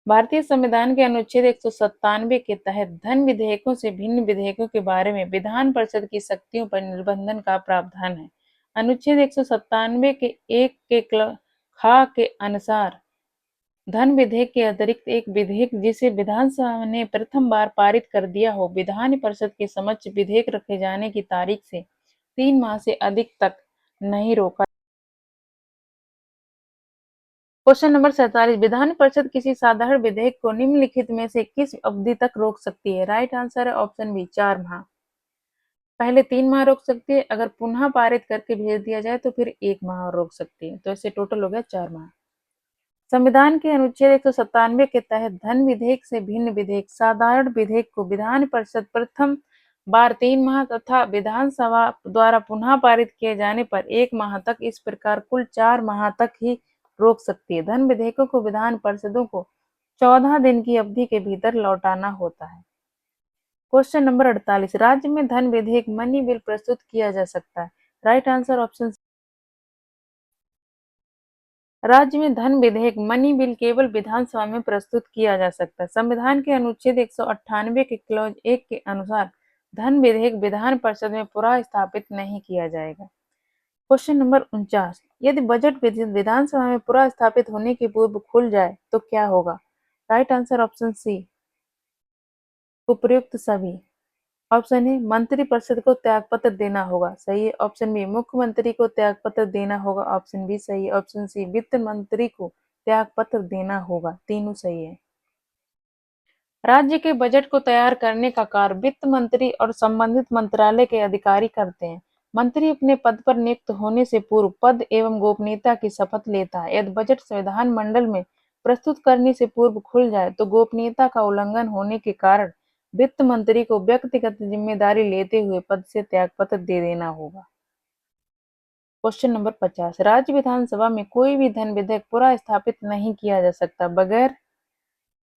भारतीय संविधान के अनुच्छेद 197 के तहत धन विधेयकों से भिन्न विधेयकों के बारे में विधान परिषद की शक्तियों पर निर्बंधन का प्रावधान है। अनुच्छेद 197 के 1 के खा के अनुसार धन विधेयक के अतिरिक्त एक विधेयक जिसे विधानसभा ने प्रथम बार पारित कर दिया हो विधान परिषद के समक्ष विधेयक रखे जाने की तारीख से 3 माह से अधिक तक नहीं रोका। क्वेश्चन नंबर 47 विधान परिषद किसी साधारण विधेयक को निम्नलिखित में से किस अवधि तक रोक सकती है? राइट आंसर है ऑप्शन बी 4 माह। पहले 3 माह रोक सकती है, अगर पुनः पारित करके भेज दिया जाए तो फिर 1 माह रोक सकती है, तो ऐसे टोटल हो गया 4 माह। संविधान के अनुच्छेद 197 के तहत धन विधेयक से भिन्न विधेयक साधारण विधेयक को विधान परिषद प्रथम बार 3 माह तथा विधानसभा द्वारा पुनः पारित किए जाने पर 1 माह तक, इस प्रकार कुल 4 माह तक ही रोक सकती है। धन विधेयकों को विधान परिषदों को 14 दिन की अवधि के भीतर लौटाना होता है। क्वेश्चन नंबर 48 राज्य में धन विधेयक मनी बिल प्रस्तुत किया जा सकता है। राइट आंसर ऑप्शन राज्य में धन विधेयक मनी बिल केवल विधानसभा में प्रस्तुत किया जा सकता है। संविधान के अनुच्छेद 198 के क्लॉज 1 के अनुसार धन विधेयक विधान परिषद में पुनः स्थापित नहीं किया जाएगा। क्वेश्चन नंबर 49 यदि बजट विधानसभा में पुनः स्थापित होने के पूर्व खुल जाए तो क्या होगा? राइट आंसर ऑप्शन सी उपयुक्त सभी। ऑप्शन ए मंत्रिपरिषद को त्यागपत्र देना होगा, सही है। ऑप्शन बी मुख्यमंत्री को त्यागपत्र देना होगा, ऑप्शन बी सही है। ऑप्शन सी वित्त मंत्री को त्यागपत्र देना होगा, तीनों सही है। राज्य के बजट को तैयार करने का कार्य वित्त मंत्री और संबंधित मंत्रालय के अधिकारी करते हैं। मंत्री अपने पद पर नियुक्त होने से पूर्व पद एवं गोपनीयता की शपथ लेता है। यदि बजट विधानमंडल में प्रस्तुत करने से पूर्व खुल जाए तो गोपनीयता का उल्लंघन होने के कारण वित्त मंत्री को व्यक्तिगत जिम्मेदारी लेते हुए पद से त्यागपत्र दे देना होगा। क्वेश्चन नंबर 50, राज्य विधानसभा में कोई भी धन विधेयक पूरा स्थापित नहीं किया जा सकता बगैर।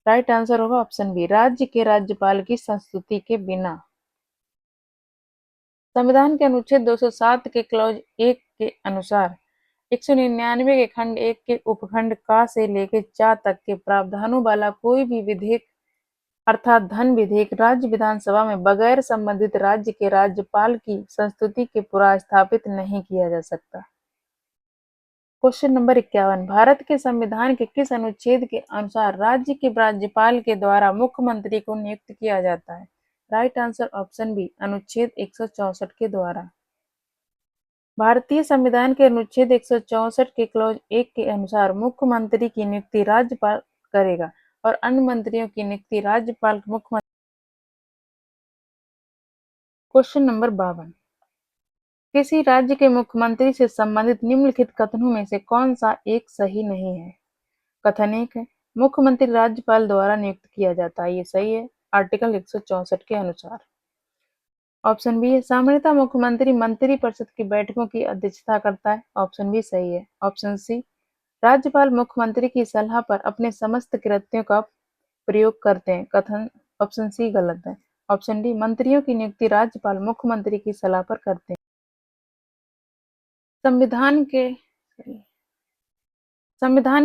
राइट आंसर होगा ऑप्शन बी, राज्य के राज्यपाल की संस्तुति के बिना। संविधान के अनुच्छेद 207 के क्लॉज 1 के अनुसार 199 के खंड 1 के उपखंड का से लेकर 4 तक के प्रावधानों वाला कोई भी विधेयक अर्थात धन विधेयक राज्य विधानसभा में बगैर संबंधित राज्य के राज्यपाल की संस्तुति के पूरा स्थापित नहीं किया जा सकता। क्वेश्चन नंबर 51, भारत के संविधान के किस अनुच्छेद के अनुसार राज्य के राज्यपाल के द्वारा मुख्यमंत्री को नियुक्त किया जाता है? राइट आंसर ऑप्शन बी, अनुच्छेद 164 के द्वारा। भारतीय संविधान के अनुच्छेद 164 के क्लॉज 1 के अनुसार मुख्यमंत्री की नियुक्ति राज्यपाल करेगा और अन्य मंत्रियों की नियुक्ति राज्यपाल मुख्यमंत्री। क्वेश्चन नंबर 52, किसी राज्य के मुख्यमंत्री से संबंधित निम्नलिखित कथनों में से कौन सा एक सही नहीं है? कथन 1 है, मुख्यमंत्री राज्यपाल द्वारा नियुक्त किया जाता है, ये सही है आर्टिकल 164 के अनुसार। ऑप्शन बी है, सामान्यतः मुख्यमंत्री मंत्रिपरिषद की बैठकों की अध्यक्षता करता है, ऑप्शन बी सही है। ऑप्शन सी, राज्यपाल मुख्यमंत्री की सलाह पर अपने समस्त कृत्यों का प्रयोग करते हैं, कथन ऑप्शन सी गलत है। ऑप्शन डी, मंत्रियों की नियुक्ति राज्यपाल मुख्यमंत्री की सलाह पर करते हैं। संविधान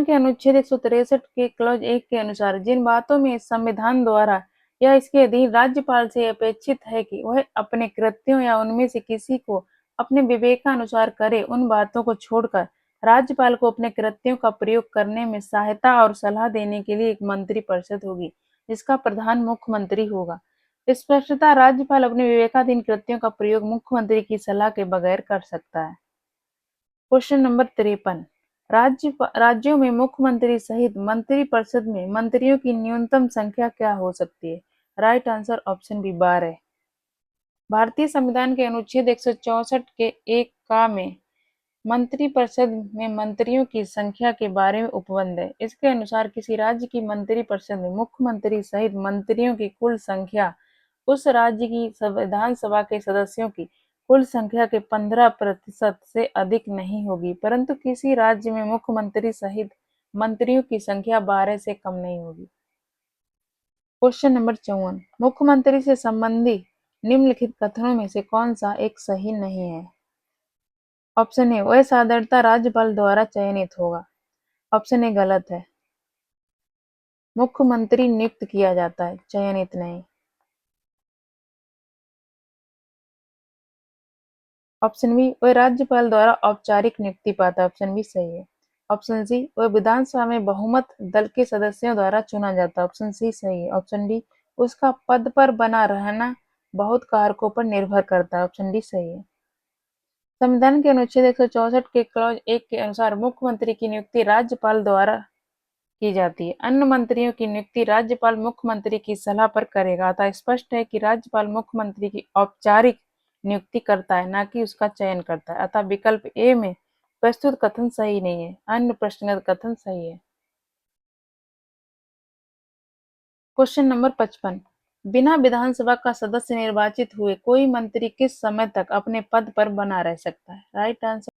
के अनुच्छेद 163 के क्लॉज 1 के अनुसार जिन बातों में संविधान द्वारा या इसके अधीन राज्यपाल से अपेक्षित है कि वह अपने कृत्यों या उनमें से किसी को अपने विवेकानुसार करे, उन बातों को छोड़कर राज्यपाल को अपने कृत्यों का प्रयोग करने में सहायता और सलाह देने के लिए एक मंत्रिपरिषद होगी, जिसका प्रधान मुख्यमंत्री होगा। स्पष्टतः राज्यपाल अपने विवेकाधीन कृत्यों का प्रयोग मुख्यमंत्री की सलाह के बगैर कर सकता है। क्वेश्चन नंबर 53, राज्यों में मुख्यमंत्री सहित मंत्रिपरिषद में मंत्रियों की न्यूनतम संख्या क्या हो सकती है? Right answer option B 12। भारतीय संविधान के अनुच्छेद 164 के 1 का में मंत्रिपरिषद में मंत्रियों की संख्या के बारे में उपबंध है। इसके अनुसार किसी राज्य की मंत्रिपरिषद में मुख्यमंत्री सहित मंत्रियों की कुल संख्या उस राज्य की विधानसभा के सदस्यों की कुल संख्या के 15% से अधिक नहीं होगी, परंतु किसी राज्य में मुख्यमंत्री सहित मंत्रियों की संख्या 12 से कम नहीं होगी। क्वेश्चन नंबर 54, मुख्यमंत्री से संबंधित निम्नलिखित कथनों में से कौन सा एक सही नहीं है? ऑप्शन ए, वह साधारणतः राज्यपाल द्वारा चयनित होगा, ऑप्शन ए गलत है, मुख्यमंत्री नियुक्त किया जाता है, चयनित नहीं। ऑप्शन बी, वह राज्यपाल द्वारा औपचारिक नियुक्ति पाता है, ऑप्शन बी सही है। ऑप्शन सी, वह विधानसभा में बहुमत दल के सदस्यों द्वारा चुना जाता है, ऑप्शन सी सही है। ऑप्शन डी, उसका पद पर बना रहना बहुत कारकों पर निर्भर करता है, ऑप्शन डी सही है। संविधान के अनुच्छेद 164 के क्लॉज 1 के अनुसार मुख्यमंत्री की नियुक्ति राज्यपाल द्वारा की जाती है, अन्य मंत्रियों की नियुक्ति राज्यपाल मुख्यमंत्री की सलाह पर करेगा, अतः स्पष्ट है कि राज्यपाल मुख्यमंत्री की औपचारिक नियुक्ति करता है, न कि उसका चयन करता है, अतः विकल्प ए में प्रस्तुत कथन सही नहीं है, अन्य प्रश्नगत कथन सही है। क्वेश्चन नंबर 55, बिना विधानसभा का सदस्य निर्वाचित हुए कोई मंत्री किस समय तक अपने पद पर बना रह सकता है? राइट आंसर,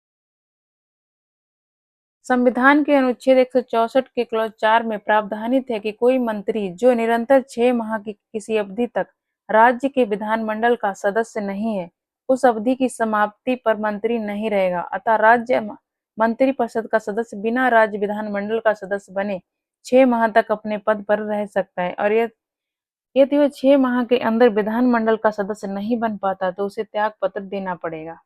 संविधान के अनुच्छेद 164 के क्लॉज 4 में प्रावधानित है कि कोई मंत्री जो निरंतर 6 माह की किसी अवधि तक राज्य के विधानमंडल का सदस्य नहीं है, उस अवधि की समाप्ति पर मंत्री नहीं रहेगा, अतः राज्य मंत्रिपरिषद का सदस्य बिना राज्य विधानमंडल का सदस्य बने 6 माह तक अपने पद पर रह सकता है, और यदि वह 6 माह के अंदर विधानमंडल का सदस्य नहीं बन पाता तो उसे त्याग पत्र देना पड़ेगा।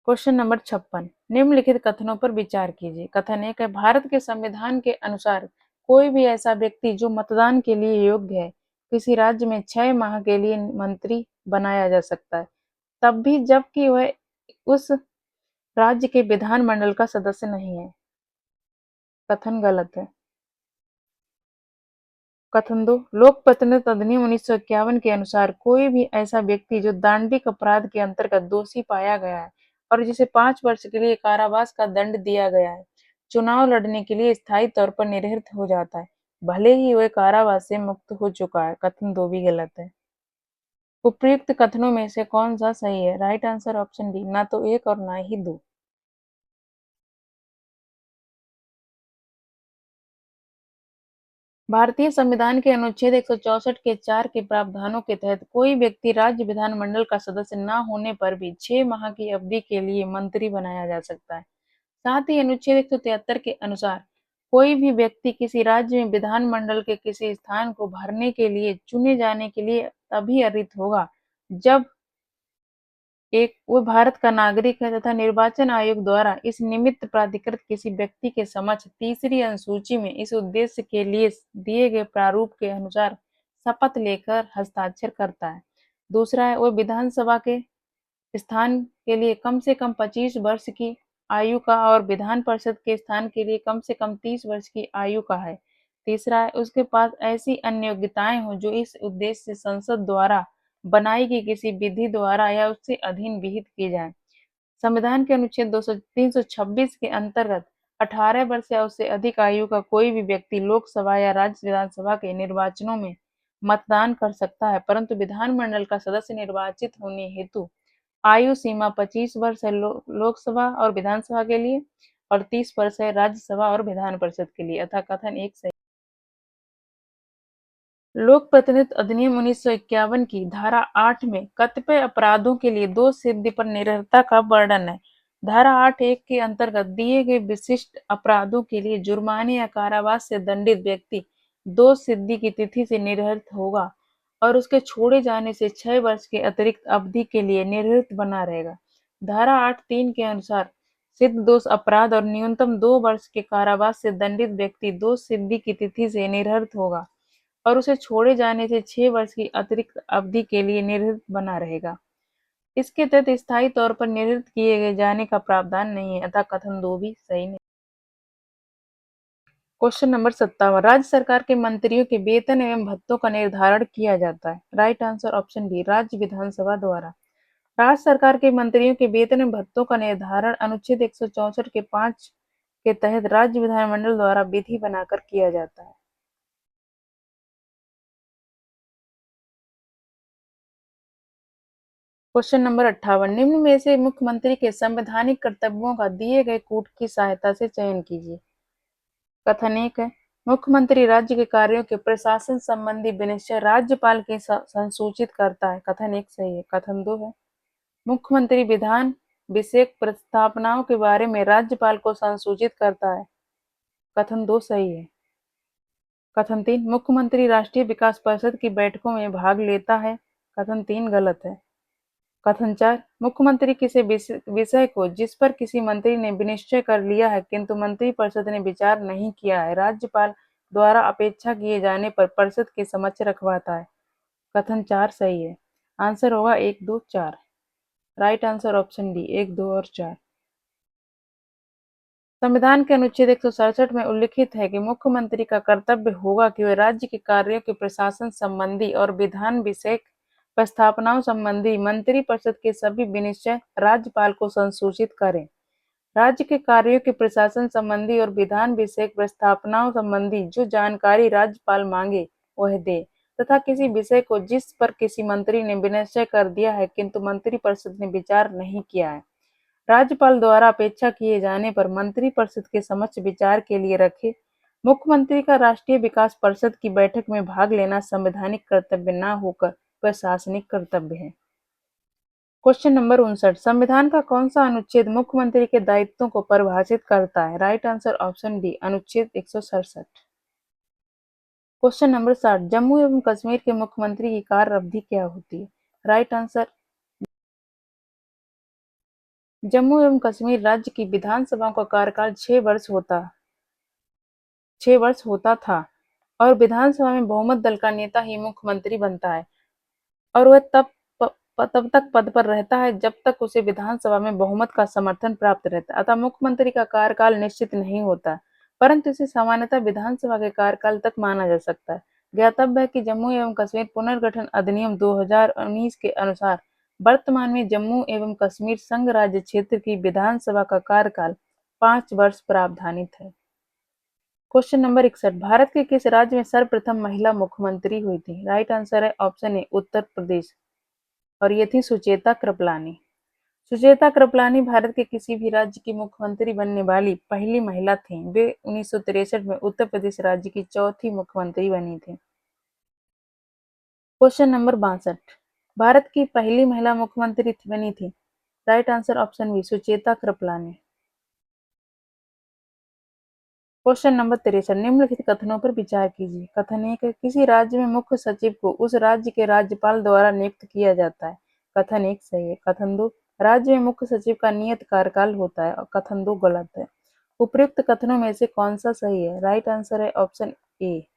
क्वेश्चन नंबर 56, निम्नलिखित कथनों पर विचार कीजिए। कथन 1 है, भारत के संविधान के अनुसार कोई भी ऐसा व्यक्ति जो मतदान के लिए योग्य है किसी राज्य में 6 माह के लिए मंत्री बनाया जा सकता है, तब भी जबकि वह उस राज्य के विधानमंडल का सदस्य नहीं है, कथन गलत है। कथन 2, लोक प्रतिनिधित्व अधिनियम 1951 के अनुसार कोई भी ऐसा व्यक्ति जो दांडिक अपराध के अंतर्गत दोषी पाया गया है और जिसे 5 वर्ष के लिए कारावास का दंड दिया गया है, चुनाव लड़ने के लिए स्थायी तौर पर निरस्त हो जाता है, भले ही वह कारावास से मुक्त हो चुका है। कथन 2 भी गलत है। उपर्युक्त कथनों में से कौन सा सही है? राइट आंसर ऑप्शन डी, ना तो 1 और ना ही 2। भारतीय संविधान के अनुच्छेद 164 के 4 के प्रावधानों के तहत कोई व्यक्ति राज्य विधानमंडल का सदस्य न होने पर भी 6 माह की अवधि के लिए मंत्री बनाया जा सकता है। साथ ही अनुच्छेद 173 के अनुसार कोई भी व्यक्ति किसी राज्य में विधानमंडल के किसी स्थान को भरने के लिए चुने जाने के लिए तभी अर्हित होगा जब एक वो भारत का नागरिक है तथा निर्वाचन आयोग द्वारा इस निमित्त प्राधिकृत किसी व्यक्ति के समक्ष तीसरी अनुसूची में इस उद्देश्य के लिए दिए गए प्रारूप के अनुसार शपथ लेकर हस्ताक्षर करता है। दूसरा है, वो विधानसभा के स्थान के लिए कम से कम 25 वर्ष की आयु का और विधान परिषद के स्थान के लिए कम से कम 30 वर्ष की आयु का है। तीसरा है, उसके पास ऐसी अन्य योग्यताएं हो जो इस उद्देश्य से संसद द्वारा बनाई गई किसी विधि द्वारा या उससे अधीन विहित की जाए। संविधान के अनुच्छेद 326 के अंतर्गत 18 वर्ष या उससे अधिक आयु का कोई भी व्यक्ति लोकसभा या राज्य विधानसभा के निर्वाचनों में मतदान कर सकता है, परंतु विधानमंडल का सदस्य निर्वाचित होने हेतु आयु सीमा 25 वर्ष है लोकसभा और विधानसभा के लिए और 30 वर्ष है राज्यसभा और विधान परिषद के लिए। अतः कथन 1 सही। लोक प्रतिनिधित्व अधिनियम 1951 की धारा 8 में कतिपय अपराधों के लिए दोष सिद्धि पर निर्भरता का वर्णन है। धारा 8(1) के अंतर्गत दिए गए विशिष्ट अपराधों के लिए जुर्माने या कारावास से दंडित व्यक्ति दोष सिद्धि की तिथि से निर्हरित होगा और उसके छोड़े जाने से 6 वर्ष के अतिरिक्त अवधि के लिए निर्हरित बना रहेगा। धारा 8(3) के अनुसार सिद्ध दोष अपराध और न्यूनतम 2 वर्ष के कारावास से दंडित व्यक्ति दोष सिद्धि की तिथि से निर्हरित होगा और उसे छोड़े जाने से 6 वर्ष की अतिरिक्त अवधि के लिए निर्हरित बना रहेगा। इसके तहत स्थायी तौर पर निर्हरित किए जाने का प्रावधान नहीं है, अतः कथन 2 भी सही नहीं। क्वेश्चन नंबर 57, राज्य सरकार के मंत्रियों के वेतन एवं भत्तों का निर्धारण किया जाता है। राइट आंसर ऑप्शन डी, राज्य विधानसभा द्वारा। राज्य सरकार के मंत्रियों के वेतन एवं भत्तों का निर्धारण अनुच्छेद 164 के 5 के तहत राज्य विधानमंडल द्वारा विधि बनाकर किया जाता है। क्वेश्चन नंबर 58, निम्न में से मुख्यमंत्री के संवैधानिक कर्तव्यों का दिए गए कूट की सहायता से चयन कीजिए। कथन 1 है, मुख्यमंत्री राज्य के कार्यों के प्रशासन संबंधी विनिश्चय राज्यपाल के संसूचित करता है। कथन 1 सही है। कथन 2 है, मुख्यमंत्री विधान विषयक प्रस्तावनाओं के बारे में राज्यपाल को संसूचित करता है। कथन 2 सही है। कथन 3, मुख्यमंत्री राष्ट्रीय विकास परिषद की बैठकों में भाग लेता है। कथन 3 गलत है। कथन 4, मुख्यमंत्री किसी विषय को जिस पर किसी मंत्री ने विनिश्चय कर लिया है किंतु मंत्रिपरिषद ने विचार नहीं किया है, राज्यपाल द्वारा अपेक्षा किए जाने पर परिषद के समक्ष रखवाता है। कथन 4 सही है। आंसर होगा 1, 2, 4। राइट आंसर ऑप्शन डी, 1, 2 और 4। संविधान के अनुच्छेद 167 में उल्लिखित है कि मुख्यमंत्री का कर्तव्य होगा कि वह राज्य के कार्यों के प्रशासन संबंधी और विधान विषयक प्रस्तावनाओं संबंधी मंत्रिपरिषद के सभी विनिश्चय राज्यपाल को संसूचित करें। राज्य के कार्यों के प्रशासन संबंधी और विधान विषयक प्रस्तावनाओं संबंधी जो जानकारी राज्यपाल मांगे वह दे तथा किसी विषय को जिस पर किसी मंत्री ने विनिश्चय कर दिया है किंतु मंत्रिपरिषद ने विचार नहीं किया है, राज्यपाल द्वारा अपेक्षा किए जाने पर मंत्रिपरिषद के समक्ष विचार के लिए रखे। मुख्यमंत्री का राष्ट्रीय विकास परिषद की बैठक में भाग लेना संवैधानिक कर्तव्य न होकर प्रशासनिक कर्तव्य है। क्वेश्चन नंबर 59, संविधान का कौन सा अनुच्छेद मुख्यमंत्री के दायित्वों को परिभाषित करता है? राइट आंसर ऑप्शन डी, अनुच्छेद 167। क्वेश्चन नंबर 60, जम्मू एवं कश्मीर के मुख्यमंत्री की कार्य अवधि क्या होती है? राइट आंसर, जम्मू एवं कश्मीर राज्य की विधानसभाओं का कार्यकाल 6 वर्ष होता था और विधानसभा में बहुमत दल का नेता ही मुख्यमंत्री बनता है और वह तब तक पद पर रहता है जब तक उसे विधानसभा में बहुमत का समर्थन प्राप्त रहता है। अतः मुख्यमंत्री का कार्यकाल निश्चित नहीं होता, परंतु इसे सामान्यतः विधानसभा के कार्यकाल तक माना जा सकता है। ज्ञातव्य है कि जम्मू एवं कश्मीर पुनर्गठन अधिनियम 2019 के अनुसार वर्तमान में जम्मू एवं कश्मीर संघ राज्य क्षेत्र की विधानसभा का कार्यकाल 5 वर्ष प्रावधानित है। क्वेश्चन नंबर 61, भारत के किस राज्य में सर्वप्रथम महिला मुख्यमंत्री हुई थी? राइट आंसर है ऑप्शन ए उत्तर प्रदेश, और ये थी सुचेता कृपलानी। सुचेता कृपलानी भारत के किसी भी राज्य की मुख्यमंत्री बनने वाली पहली महिला थीं। वे 1963 में उत्तर प्रदेश राज्य की चौथी मुख्यमंत्री बनी थी। क्वेश्चन नंबर 62, भारत की पहली महिला मुख्यमंत्री बनी थी? Right answer option B Sucheta Kripalani. Question number 63, निम्नलिखित कथनों पर विचार कीजिए। कथन 1 है, किसी राज्य में मुख्य सचिव को उस राज्य के राज्यपाल द्वारा नियुक्त किया जाता है। कथन 1 सही है। कथन 2, राज्य में मुख्य सचिव का नियत कार्यकाल होता है, और कथन 2 गलत है। उपयुक्त कथनों में से कौन सा सही है? राइट आंसर है ऑप्शन ए।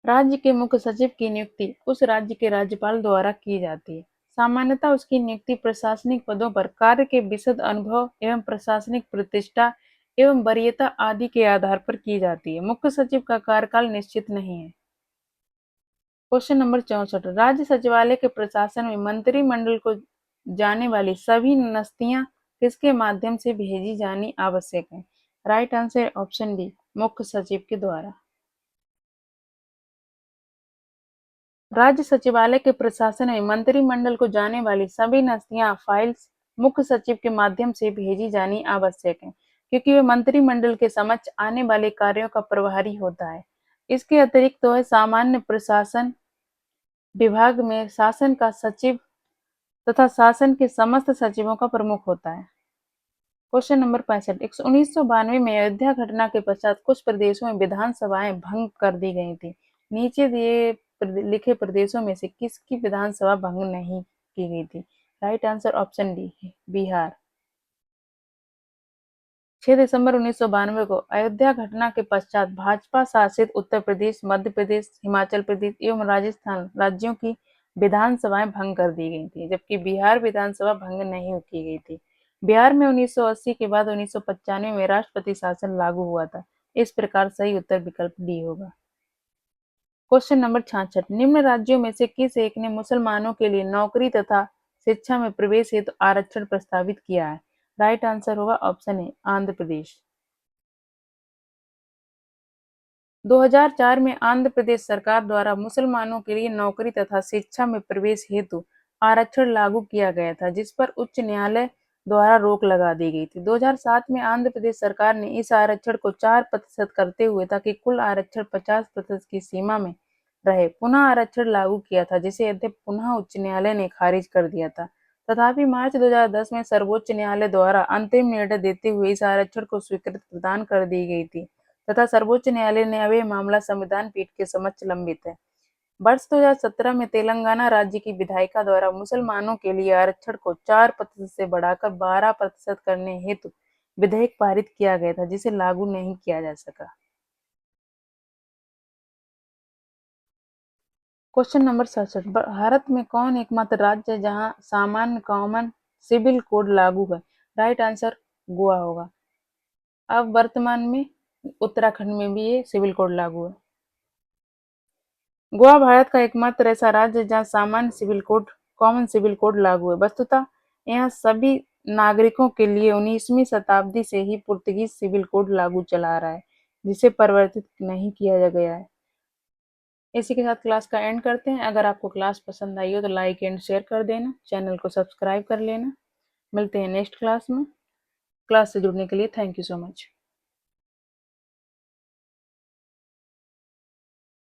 राज्य के मुख्य सचिव की नियुक्ति उस राज्य के राज्यपाल द्वारा की जाती है। सामान्यतः उसकी नियुक्ति प्रशासनिक पदों पर कार्य के विशद अनुभव एवं प्रशासनिक प्रतिष्ठा एवं वरीयता आदि के आधार पर की जाती है। मुख्य सचिव का कार्यकाल निश्चित नहीं है। क्वेश्चन नंबर 64, राज्य सचिवालय के प्रशासन में मंत्रिमंडल को जाने वाली सभी नस्तियां किसके माध्यम से भेजी जानी आवश्यक है? राइट आंसर ऑप्शन बी मुख्य सचिव के द्वारा। राज्य सचिवालय के प्रशासन में मंत्रिमंडल को जाने वाली सभी नस्तियां फाइल्स मुख्य सचिव के माध्यम से भेजी जानी आवश्यक है, क्योंकि वे मंत्रिमंडल के समक्ष आने वाले कार्यों का प्रभारी होता है। इसके अतिरिक्त वह सामान्य प्रशासन विभाग में शासन का सचिव तथा शासन के समस्त सचिवों का प्रमुख होता है। क्वेश्चन नंबर 65, 1992 में अयोध्या घटना के पश्चात कुछ प्रदेशों में विधानसभाएं भंग कर दी गई थी। नीचे दिए लिखे प्रदेशों में से किसकी विधानसभा भंग नहीं की गई थी? Right answer option D Bihar. 6 दिसंबर 1992 को अयोध्या घटना के पश्चात भाजपा शासित उत्तर प्रदेश, मध्य प्रदेश, हिमाचल प्रदेश एवं राजस्थान राज्यों की विधानसभाएं भंग कर डी गई थी, जबकि बिहार विधानसभा भंग नहीं की गई थी। बिहार में 1980 के बाद 1995 में राष्ट्रपति शासन लागू हुआ था। इस प्रकार सही उत्तर विकल्प डी होगा। क्वेश्चन नंबर 66, निम्न राज्यों में से किस एक ने मुसलमानों के लिए नौकरी तथा शिक्षा में प्रवेश हेतु आरक्षण प्रस्तावित किया है? राइट आंसर होगा ऑप्शन ए आंध्र प्रदेश। 2004 में आंध्र प्रदेश सरकार द्वारा मुसलमानों के लिए नौकरी तथा शिक्षा में प्रवेश हेतु आरक्षण लागू किया गया था, जिस पर उच्च न्यायालय द्वारा रोक लगा दी गई थी। 2007 में आंध्र प्रदेश सरकार ने इस आरक्षण को 4% करते हुए ताकि कुल आरक्षण 50% की सीमा में रहे पुनः आरक्षण लागू किया था, जिसे यद्यपि पुनः उच्च न्यायालय ने खारिज कर दिया था। तथापि मार्च 2010 में सर्वोच्च न्यायालय द्वारा अंतिम निर्णय देते हुए इस आरक्षण को स्वीकृति प्रदान कर दी गई थी तथा सर्वोच्च न्यायालय ने अब यह मामला संविधान पीठ के समक्ष लंबित है। वर्ष 2017 में तेलंगाना राज्य की विधायिका द्वारा मुसलमानों के लिए आरक्षण को 4% से बढ़ाकर 12% करने हेतु विधेयक पारित किया गया था, जिसे लागू नहीं किया जा सका। क्वेश्चन नंबर 67, भारत में कौन एकमात्र राज्य है जहां सामान्य कॉमन सिविल कोड लागू है? राइट आंसर गोवा होगा। अब वर्तमान में उत्तराखंड में भी ये सिविल कोड लागू है। गोवा भारत का एकमात्र ऐसा राज्य है जहां सामान्य civil code common civil code लागू है। वस्तुतः यहाँ सभी नागरिकों के लिए 19वीं शताब्दी से ही पुर्तगीज सिविल कोड लागू चला रहा है, जिसे परिवर्तित नहीं किया गया है। इसी के साथ क्लास का एंड करते हैं। अगर आपको क्लास पसंद आई हो तो लाइक एंड शेयर कर देना, चैनल को सब्सक्राइब कर लेना। मिलते हैं नेक्स्ट क्लास में। क्लास से जुड़ने के लिए थैंक यू सो मच।